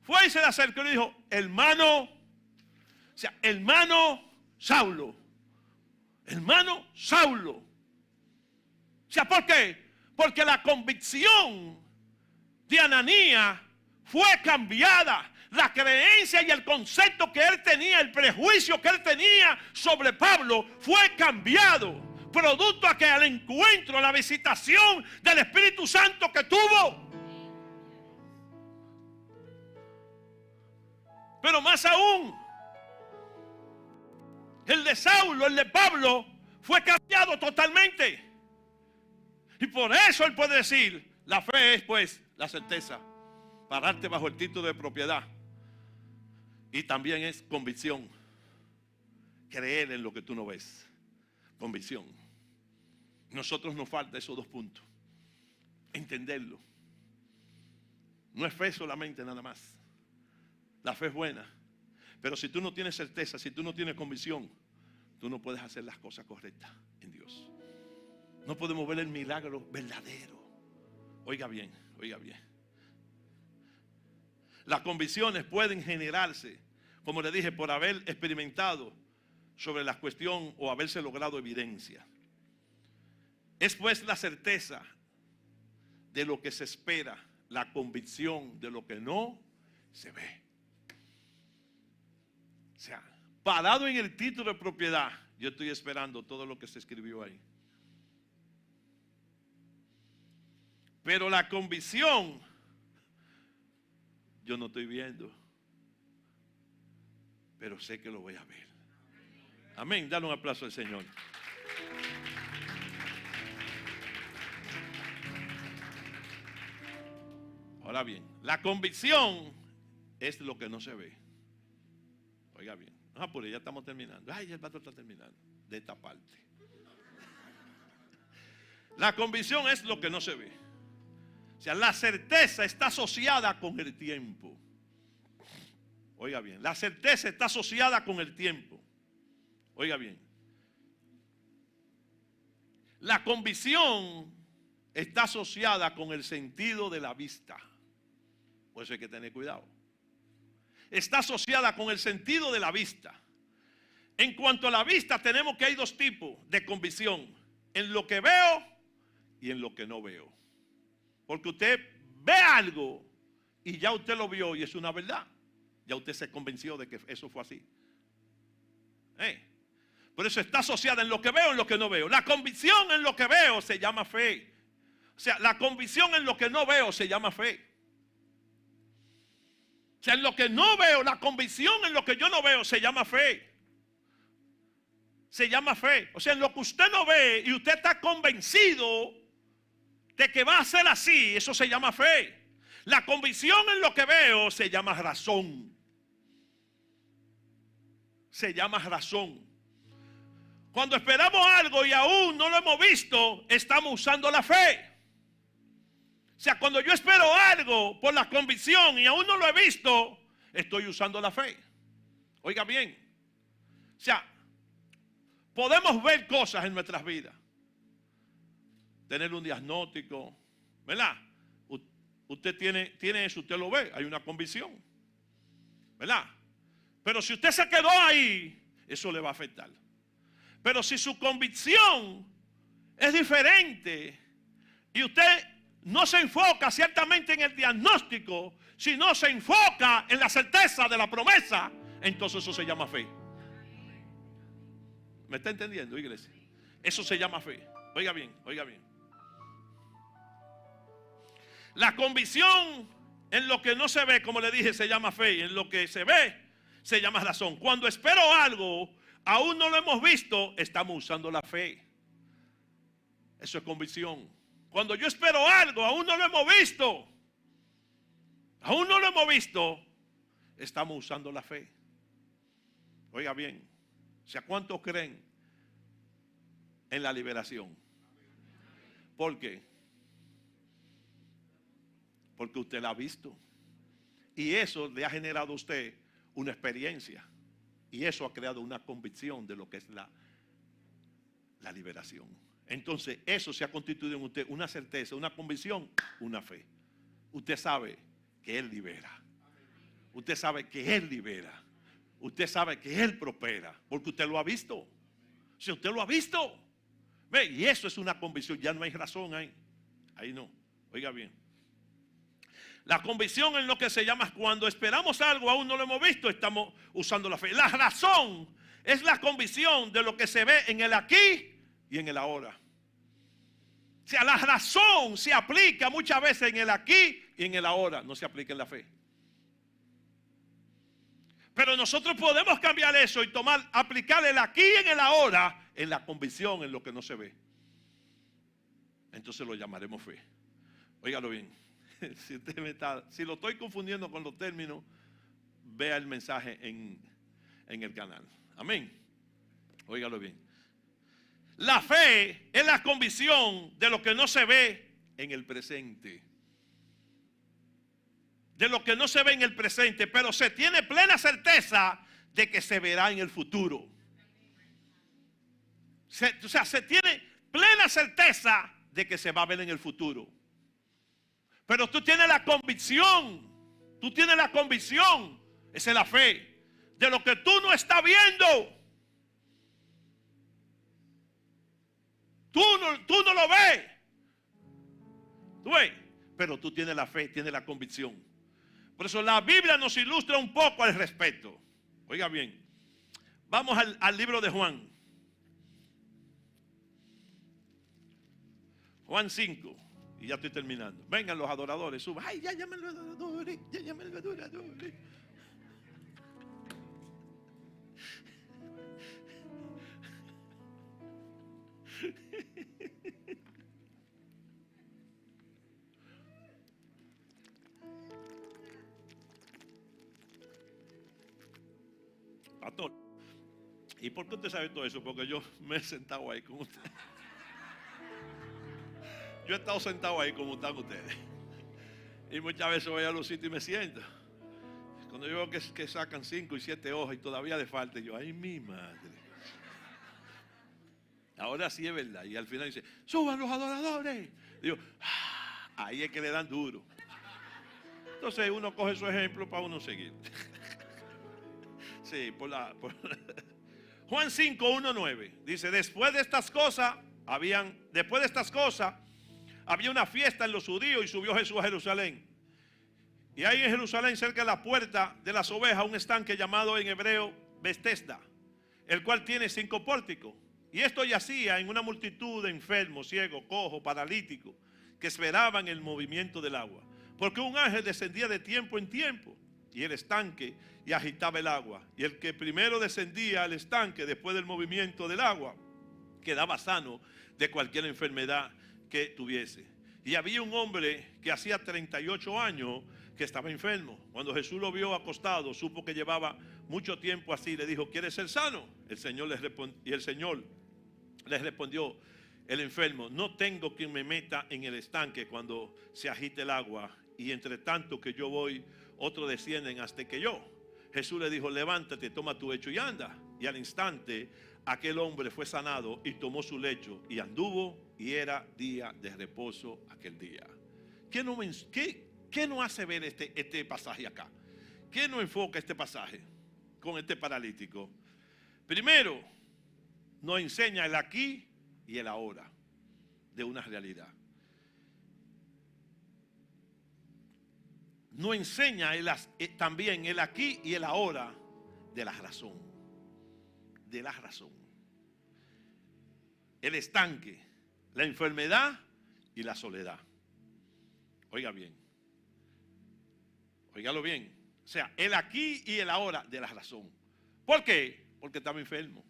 Fue y se le acercó y le dijo, hermano Saulo. Hermano Saulo. O sea, ¿por qué? Porque la convicción de Ananías fue cambiada. La creencia y el concepto que él tenía, el prejuicio que él tenía sobre Pablo fue cambiado. Producto a que al encuentro, a la visitación del Espíritu Santo que tuvo. Pero más aún, el de Saulo, el de Pablo, fue cambiado totalmente. Y por eso él puede decir, la fe es pues la certeza, pararte bajo el título de propiedad. Y también es convicción, creer en lo que tú no ves. Convicción. Nosotros nos falta esos 2 puntos. Entenderlo. No es fe solamente nada más. La fe es buena. Pero si tú no tienes certeza, si tú no tienes convicción, tú no puedes hacer las cosas correctas en Dios. No podemos ver el milagro verdadero. Oiga bien. Las convicciones pueden generarse, como le dije, por haber experimentado sobre la cuestión o haberse logrado evidencia. Es pues la certeza de lo que se espera, la convicción de lo que no se ve. O sea, parado en el título de propiedad, yo estoy esperando todo lo que se escribió ahí. Pero la convicción, yo no estoy viendo, pero sé que lo voy a ver. Amén. Dale un aplauso al Señor. Ahora bien, la convicción es lo que no se ve. Oiga bien. Pues ya estamos terminando. Ay, el pastor está terminando de esta parte. La convicción es lo que no se ve. O sea, la certeza está asociada con el tiempo. Oiga bien, la certeza está asociada con el tiempo. Oiga bien. La convicción está asociada con el sentido de la vista. Por eso hay que tener cuidado. Está asociada con el sentido de la vista. En cuanto a la vista, tenemos que hay 2 tipos de convicción: en lo que veo y en lo que no veo. Porque usted ve algo y ya usted lo vio y es una verdad. Ya usted se convenció de que eso fue así. Por eso está asociada en lo que veo y en lo que no veo. La convicción en lo que veo se llama fe. O sea, la convicción en lo que no veo se llama fe. O sea, en lo que no veo, la convicción en lo que yo no veo se llama fe. Se llama fe. O sea, en lo que usted no ve y usted está convencido de que va a ser así, eso se llama fe. La convicción en lo que veo se llama razón. Se llama razón. Cuando esperamos algo y aún no lo hemos visto, estamos usando la fe. O sea, cuando yo espero algo por la convicción y aún no lo he visto, estoy usando la fe. Oiga bien, sea, podemos ver cosas en nuestras vidas. Tener un diagnóstico, ¿verdad? Usted tiene eso, usted lo ve, hay una convicción, ¿verdad? Pero si usted se quedó ahí, eso le va a afectar. Pero si su convicción es diferente y usted no se enfoca ciertamente en el diagnóstico, sino se enfoca en la certeza de la promesa, entonces eso se llama fe. ¿Me está entendiendo, iglesia? Eso se llama fe. Oiga bien, oiga bien. La convicción en lo que no se ve, como le dije, se llama fe. Y en lo que se ve, se llama razón. Cuando espero algo, aún no lo hemos visto, estamos usando la fe. Eso es convicción. Cuando yo espero algo, aún no lo hemos visto. Aún no lo hemos visto, estamos usando la fe. Oiga bien, o sea, ¿cuántos creen en la liberación? ¿Por qué? Porque usted la ha visto. Y eso le ha generado a usted una experiencia. Y eso ha creado una convicción de lo que es la liberación. Entonces eso se ha constituido en usted una certeza, una convicción, una fe. Usted sabe que Él libera. Usted sabe que Él libera. Usted sabe que Él prospera. Porque usted lo ha visto. Si usted lo ha visto. Ve, y eso es una convicción. Ya no hay razón ahí. Ahí no. Oiga bien. La convicción en lo que se llama cuando esperamos algo, aún no lo hemos visto, estamos usando la fe. La razón es la convicción de lo que se ve en el aquí y en el ahora. O sea, la razón se aplica muchas veces en el aquí y en el ahora, no se aplica en la fe. Pero nosotros podemos cambiar eso y aplicar el aquí y en el ahora en la convicción en lo que no se ve. Entonces lo llamaremos fe. Óigalo bien. Si lo estoy confundiendo con los términos, vea el mensaje en el canal. Amén. Óigalo bien. La fe es la convicción de lo que no se ve en el presente. De lo que no se ve en el presente, pero se tiene plena certeza de que se verá en el futuro. O sea, se tiene plena certeza de que se va a ver en el futuro. Pero tú tienes la convicción, esa es la fe, de lo que tú no estás viendo. Tú no lo ves. ¿Tú ves? Pero tú tienes la fe, tienes la convicción. Por eso la Biblia nos ilustra un poco al respecto. Oiga bien, vamos al libro de Juan. Juan 5. Y ya estoy terminando. Vengan los adoradores, suban. Ay, ya llamen los adoradores, ya llamen los adoradores. Pastor, ¿y por qué usted sabe todo eso? Porque yo me he sentado ahí con usted. Yo he estado sentado ahí como están ustedes. Y muchas veces voy a los sitios y me siento. Cuando yo veo que sacan 5 y 7 hojas y todavía le falta, yo, ay mi madre. Ahora sí es verdad. Y al final dice, suban los adoradores. Digo, ahí es que le dan duro. Entonces uno coge su ejemplo para uno seguir. Sí, Juan 5, 1, 9. Dice, después de estas cosas, había una fiesta en los judíos y subió Jesús a Jerusalén. Y ahí en Jerusalén, cerca de la puerta de las ovejas, un estanque llamado en hebreo Betesda, el cual tiene 5 pórticos. Y esto yacía en una multitud de enfermos, ciegos, cojos, paralíticos, que esperaban el movimiento del agua. Porque un ángel descendía de tiempo en tiempo y el estanque y agitaba el agua. Y el que primero descendía al estanque después del movimiento del agua, quedaba sano de cualquier enfermedad que tuviese. Y había un hombre que hacía 38 años que estaba enfermo. Cuando Jesús lo vio acostado, supo que llevaba mucho tiempo así. Le dijo, ¿quieres ser sano? El Señor les respondió, el enfermo, no tengo quien me meta en el estanque cuando se agite el agua. Y entre tanto que yo voy, otros descienden hasta que yo. Jesús le dijo, levántate, toma tu lecho y anda. Y al instante aquel hombre fue sanado y tomó su lecho y anduvo, y era día de reposo aquel día. ¿Qué nos hace ver este pasaje acá? ¿Qué nos enfoca este pasaje con este paralítico? Primero, nos enseña el aquí y el ahora de una realidad. Nos enseña también el aquí y el ahora de la razón. De la razón. El estanque, la enfermedad y la soledad. Oiga bien. Óigalo bien. O sea, el aquí y el ahora de la razón. ¿Por qué? Porque estaba enfermo.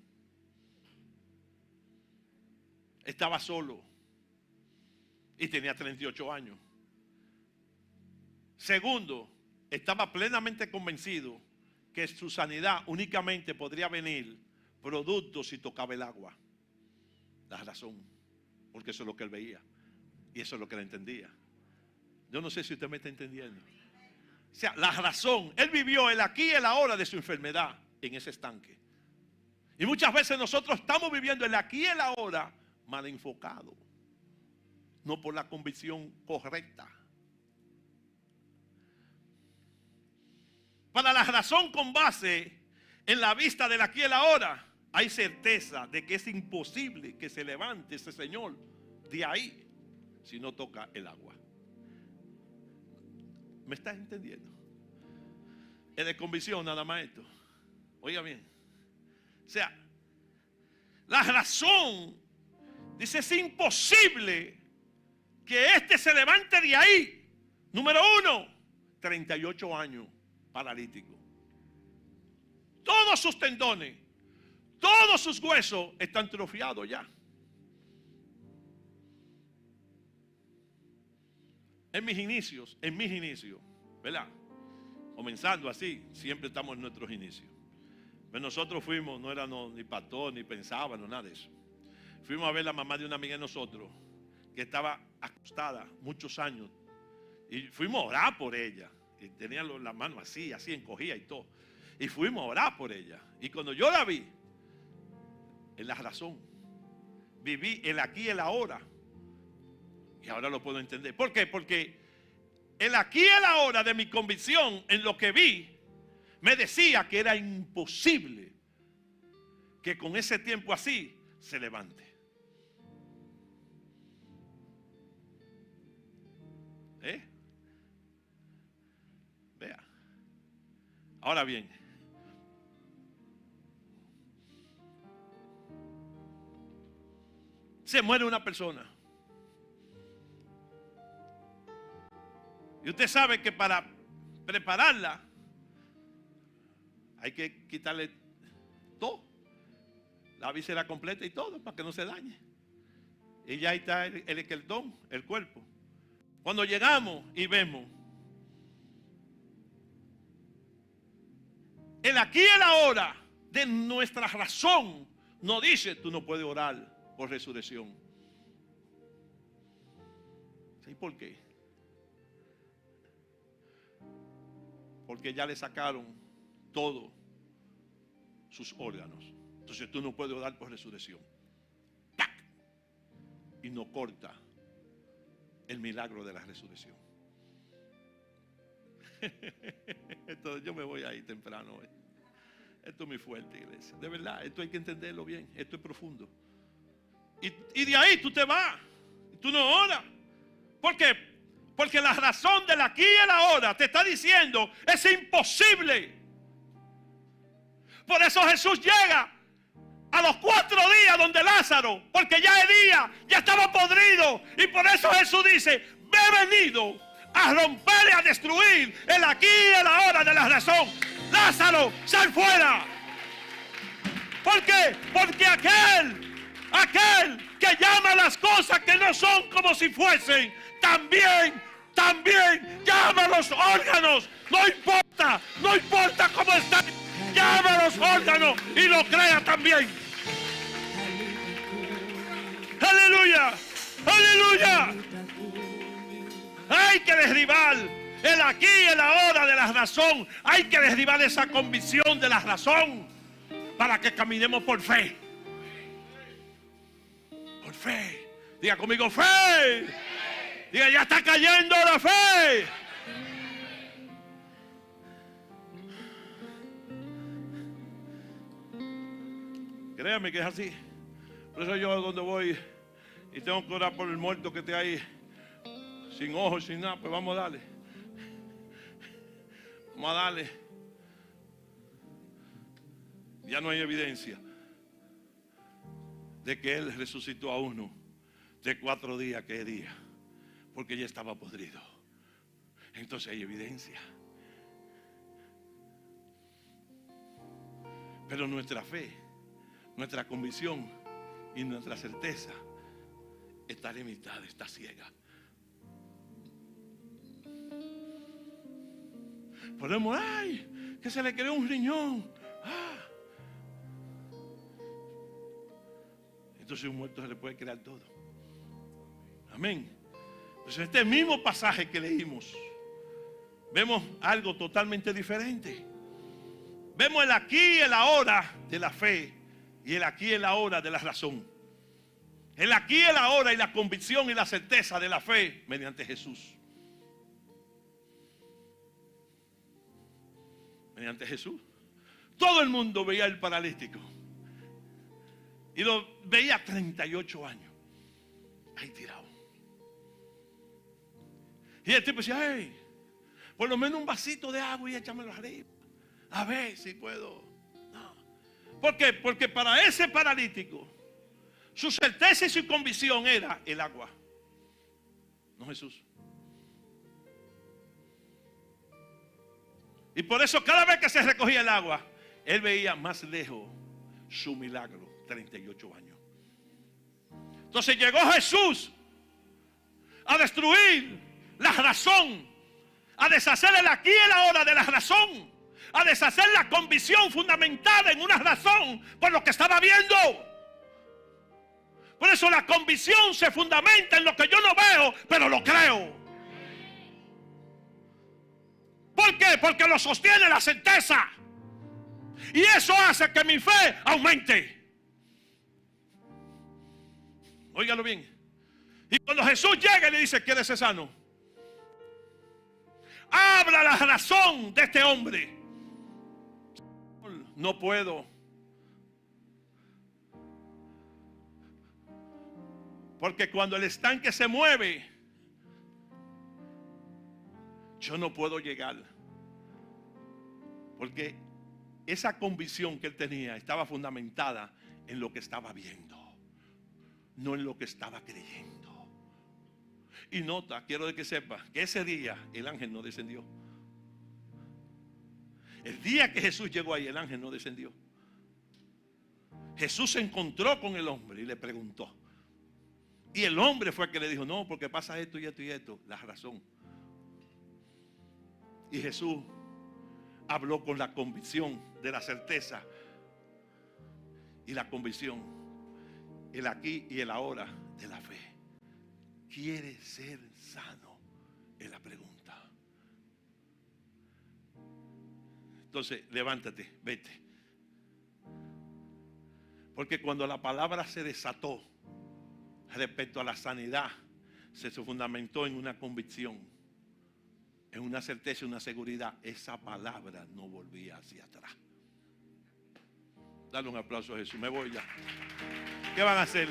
Estaba solo. Y tenía 38 años. Segundo, estaba plenamente convencido que su sanidad únicamente podría venir producto si tocaba el agua. La razón. Porque eso es lo que él veía. Y eso es lo que él entendía. Yo no sé si usted me está entendiendo. O sea, la razón. Él vivió el aquí y el ahora de su enfermedad en ese estanque. Y muchas veces nosotros estamos viviendo el aquí y el ahora mal enfocado. No por la convicción correcta. Para la razón con base en la vista del aquí y el ahora, hay certeza de que es imposible que se levante ese señor de ahí si no toca el agua. ¿Me estás entendiendo? Es de convicción nada más esto. Oiga bien. O sea, la razón dice: es imposible que este se levante de ahí. Número uno, 38 años paralítico. Todos sus tendones, todos sus huesos están atrofiados ya. En mis inicios, ¿verdad? Comenzando así, siempre estamos en nuestros inicios. Pero nosotros fuimos, no éramos ni pastor, ni pensábamos, nada de eso. Fuimos a ver la mamá de una amiga de nosotros que estaba acostada muchos años. Y fuimos a orar por ella. Y tenía las manos así encogía y todo. Y fuimos a orar por ella. Y cuando yo la vi, en la razón, viví el aquí y el ahora. Y ahora lo puedo entender. ¿Por qué? Porque el aquí y el ahora de mi convicción en lo que vi me decía que era imposible que con ese tiempo así se levante. Vea. Ahora bien, se muere una persona. Y usted sabe que para prepararla hay que quitarle todo, la víscera completa y todo, para que no se dañe. Y ya ahí está el esqueletón, el cuerpo. Cuando llegamos y vemos el aquí y el ahora de nuestra razón, nos dice: tú no puedes orar por resurrección. ¿Sí? ¿Por qué? Porque ya le sacaron todos sus órganos. Entonces tú no puedes orar por resurrección. ¡Tac! Y no corta el milagro de la resurrección. Entonces yo me voy ahí temprano hoy. Esto es muy fuerte, iglesia. De verdad, esto hay que entenderlo bien. Esto es profundo. Y de ahí tú te vas. Tú no oras. ¿Por qué? Porque la razón del aquí y el ahora te está diciendo: es imposible. Por eso Jesús llega a los 4 días donde Lázaro, porque ya es día, ya estaba podrido. Y por eso Jesús dice: he venido a romper y a destruir el aquí y el ahora de la razón. Lázaro, sal fuera. ¿Por qué? Porque aquel que llama las cosas que no son como si fuesen, también llama los órganos. No importa cómo están, llama los órganos y lo crea también. Aleluya, aleluya. Hay que derribar el aquí y el ahora de la razón. Hay que derribar esa convicción de la razón para que caminemos por fe. Por fe. Diga conmigo, fe. Diga, ya está cayendo la fe. Créame que es así. Por eso yo donde voy y tengo que orar por el muerto que esté ahí, sin ojos, sin nada, pues vamos a darle. Vamos a darle. Ya no hay evidencia de que Él resucitó a uno de 4 días que es día, porque ya estaba podrido. Entonces hay evidencia. Pero nuestra fe, nuestra convicción y nuestra certeza está limitada, está ciega. Podemos, ay, que se le quedó un riñón. Entonces un muerto se le puede crear todo. Amén. Entonces este mismo pasaje que leímos, vemos algo totalmente diferente. Vemos el aquí y el ahora de la fe y el aquí y el ahora de la razón. El aquí y el ahora y la convicción y la certeza de la fe mediante Jesús. Mediante Jesús. Todo el mundo veía al paralítico. Y lo veía 38 años. Ahí tirado. Y el tipo decía, hey, por lo menos un vasito de agua y échamelo arriba. A ver si puedo. No. ¿Por qué? Porque para ese paralítico, su certeza y su convicción era el agua. No Jesús. Y por eso cada vez que se recogía el agua, él veía más lejos su milagro. 38 años. Entonces llegó Jesús a destruir la razón, a deshacer el aquí y el ahora de la razón, a deshacer la convicción fundamentada en una razón por lo que estaba viendo. Por eso la convicción se fundamenta en lo que yo no veo, pero lo creo. ¿Por qué? Porque lo sostiene la certeza. Y eso hace que mi fe aumente. Óigalo bien. Y cuando Jesús llega y le dice, ¿quieres ser sano? Habla la razón de este hombre. No puedo. Porque cuando el estanque se mueve, yo no puedo llegar. Porque esa convicción que él tenía estaba fundamentada en lo que estaba viendo, no en lo que estaba creyendo. Y nota, quiero que sepa que ese día el ángel no descendió. El día que Jesús llegó ahí, el ángel no descendió. Jesús se encontró con el hombre y le preguntó. Y el hombre fue el que le dijo, no, porque pasa esto y esto y esto. La razón. Y Jesús habló con la convicción de la certeza y la convicción, el aquí y el ahora de la fe. ¿Quiere ser sano? Es la pregunta. Entonces, levántate, vete. Porque cuando la palabra se desató respecto a la sanidad, se fundamentó en una convicción, en una certeza y una seguridad. Esa palabra no volvía hacia atrás. Dale un aplauso a Jesús. Me voy ya. ¿Qué van a hacer?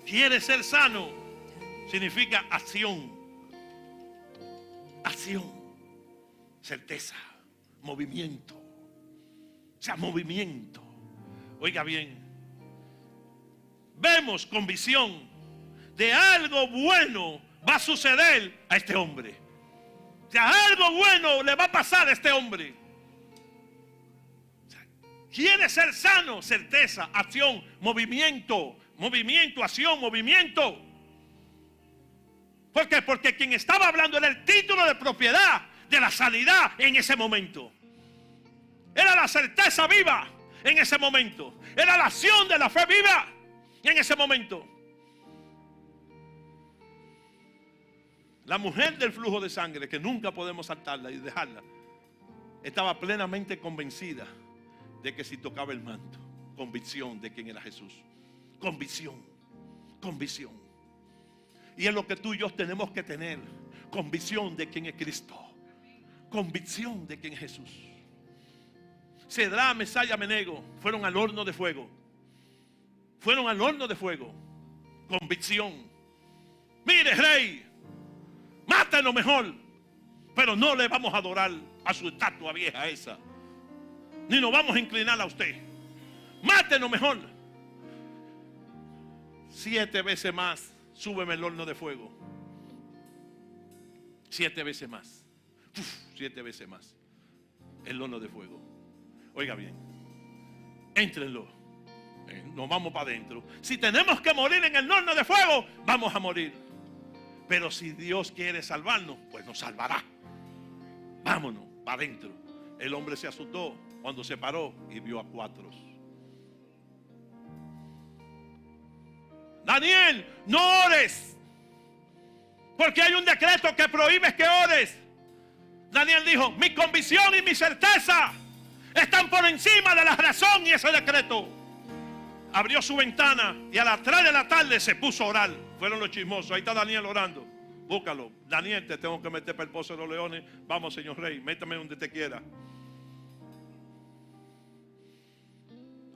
¿Quiere ser sano? Significa acción. Acción. Certeza. Movimiento. O sea, movimiento. Oiga bien. Vemos con visión de algo bueno va a suceder a este hombre. O sea, algo bueno le va a pasar a este hombre. O sea, quiere ser sano, certeza, acción, movimiento, movimiento, acción, movimiento. ¿Por qué? Porque quien estaba hablando era el título de propiedad de la sanidad en ese momento. Era la certeza viva en ese momento. Era la acción de la fe viva en ese momento. La mujer del flujo de sangre, que nunca podemos saltarla y dejarla, estaba plenamente convencida de que si tocaba el manto, convicción de quién era Jesús. Convicción, convicción. Y es lo que tú y yo tenemos que tener. Convicción de quién es Cristo. Convicción de quién es Jesús. Cedrá, Mesá y Abednego fueron al horno de fuego. Fueron al horno de fuego. Convicción. Mire, rey, mátanos mejor, pero no le vamos a adorar a su estatua vieja esa, ni nos vamos a inclinar a usted. Mátenos mejor. 7 veces más, súbeme el horno de fuego. 7 veces más. 7 veces más. El horno de fuego. Oiga bien, éntrenlo. Nos vamos para adentro. Si tenemos que morir en el horno de fuego, vamos a morir. Pero si Dios quiere salvarnos, pues nos salvará. Vámonos para adentro. El hombre se asustó cuando se paró y vio a 4. Daniel, no ores, porque hay un decreto que prohíbe que ores. Daniel dijo: mi convicción y mi certeza están por encima de la razón y ese decreto. Abrió su ventana y a las 3 de la tarde se puso a orar. Fueron los chismosos. Ahí está Daniel orando. Búscalo. Daniel, te tengo que meter para el pozo de los leones. Vamos, señor rey, métame donde te quiera.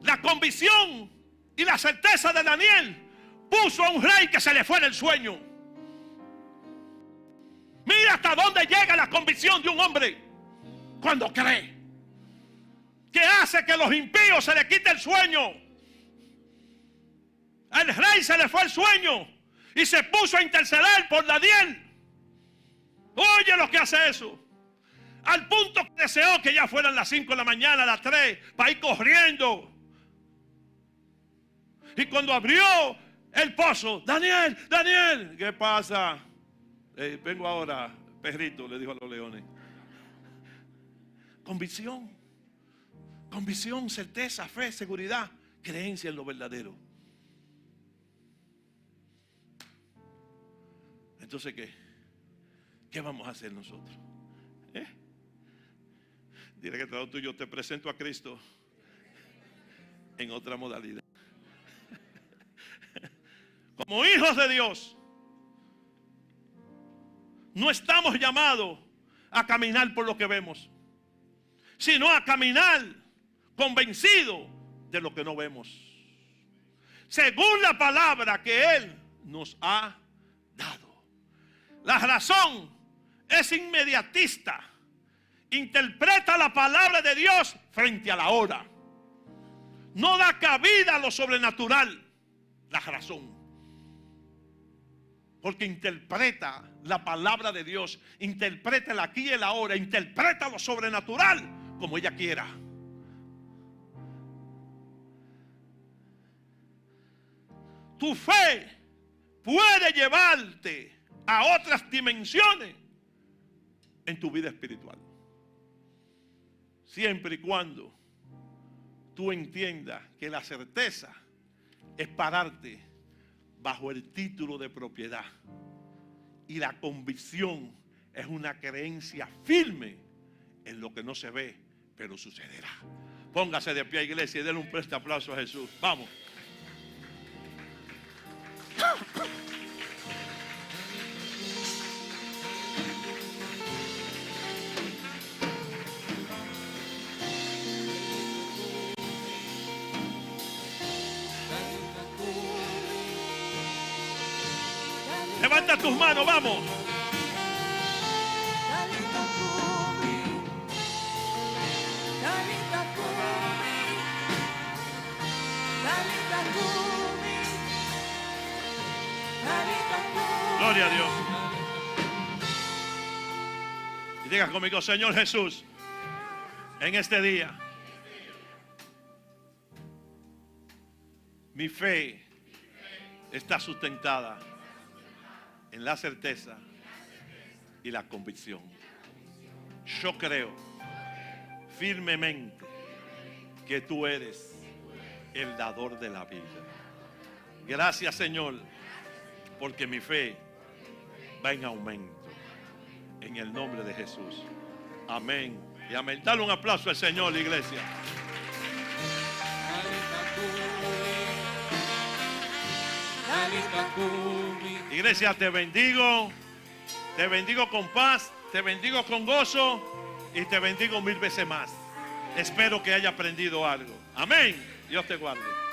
La convicción y la certeza de Daniel puso a un rey que se le fue del sueño. Mira hasta dónde llega la convicción de un hombre cuando cree, que hace que los impíos se le quite el sueño. Al rey se le fue el sueño y se puso a interceder por Daniel. Oye lo que hace eso. Al punto que deseó que ya fueran las 5 de la mañana, las 3, para ir corriendo. Y cuando abrió el pozo: Daniel, Daniel, ¿qué pasa? Vengo ahora, perrito, le dijo a los leones. Convicción, convicción, certeza, fe, seguridad, creencia en lo verdadero. Entonces, ¿qué vamos a hacer nosotros? Dile que todo tuyo: te presento a Cristo en otra modalidad. Como hijos de Dios, no estamos llamados a caminar por lo que vemos, sino a caminar convencidos de lo que no vemos, según la palabra que Él nos ha dado. La razón es inmediatista. Interpreta la palabra de Dios frente a la hora. No da cabida a lo sobrenatural. La razón. Porque interpreta la palabra de Dios. Interpreta el aquí y el ahora. Interpreta lo sobrenatural como ella quiera. Tu fe puede llevarte a otras dimensiones en tu vida espiritual, siempre y cuando tú entiendas que la certeza es pararte bajo el título de propiedad y la convicción es una creencia firme en lo que no se ve, pero sucederá. Póngase de pie, iglesia, y denle un fuerte aplauso a Jesús. Vamos. Levanta tus manos, vamos. Gloria a Dios. Y diga conmigo: Señor Jesús, en este día mi fe está sustentada en la certeza y la convicción. Yo creo firmemente que tú eres el dador de la vida. Gracias, Señor, porque mi fe va en aumento. En el nombre de Jesús. Amén. Y amén. Dale un aplauso al Señor, la iglesia. Iglesia, te bendigo. Te bendigo con paz. Te bendigo con gozo. Y te bendigo 1000 veces más. Espero que haya aprendido algo. Amén. Dios te guarde.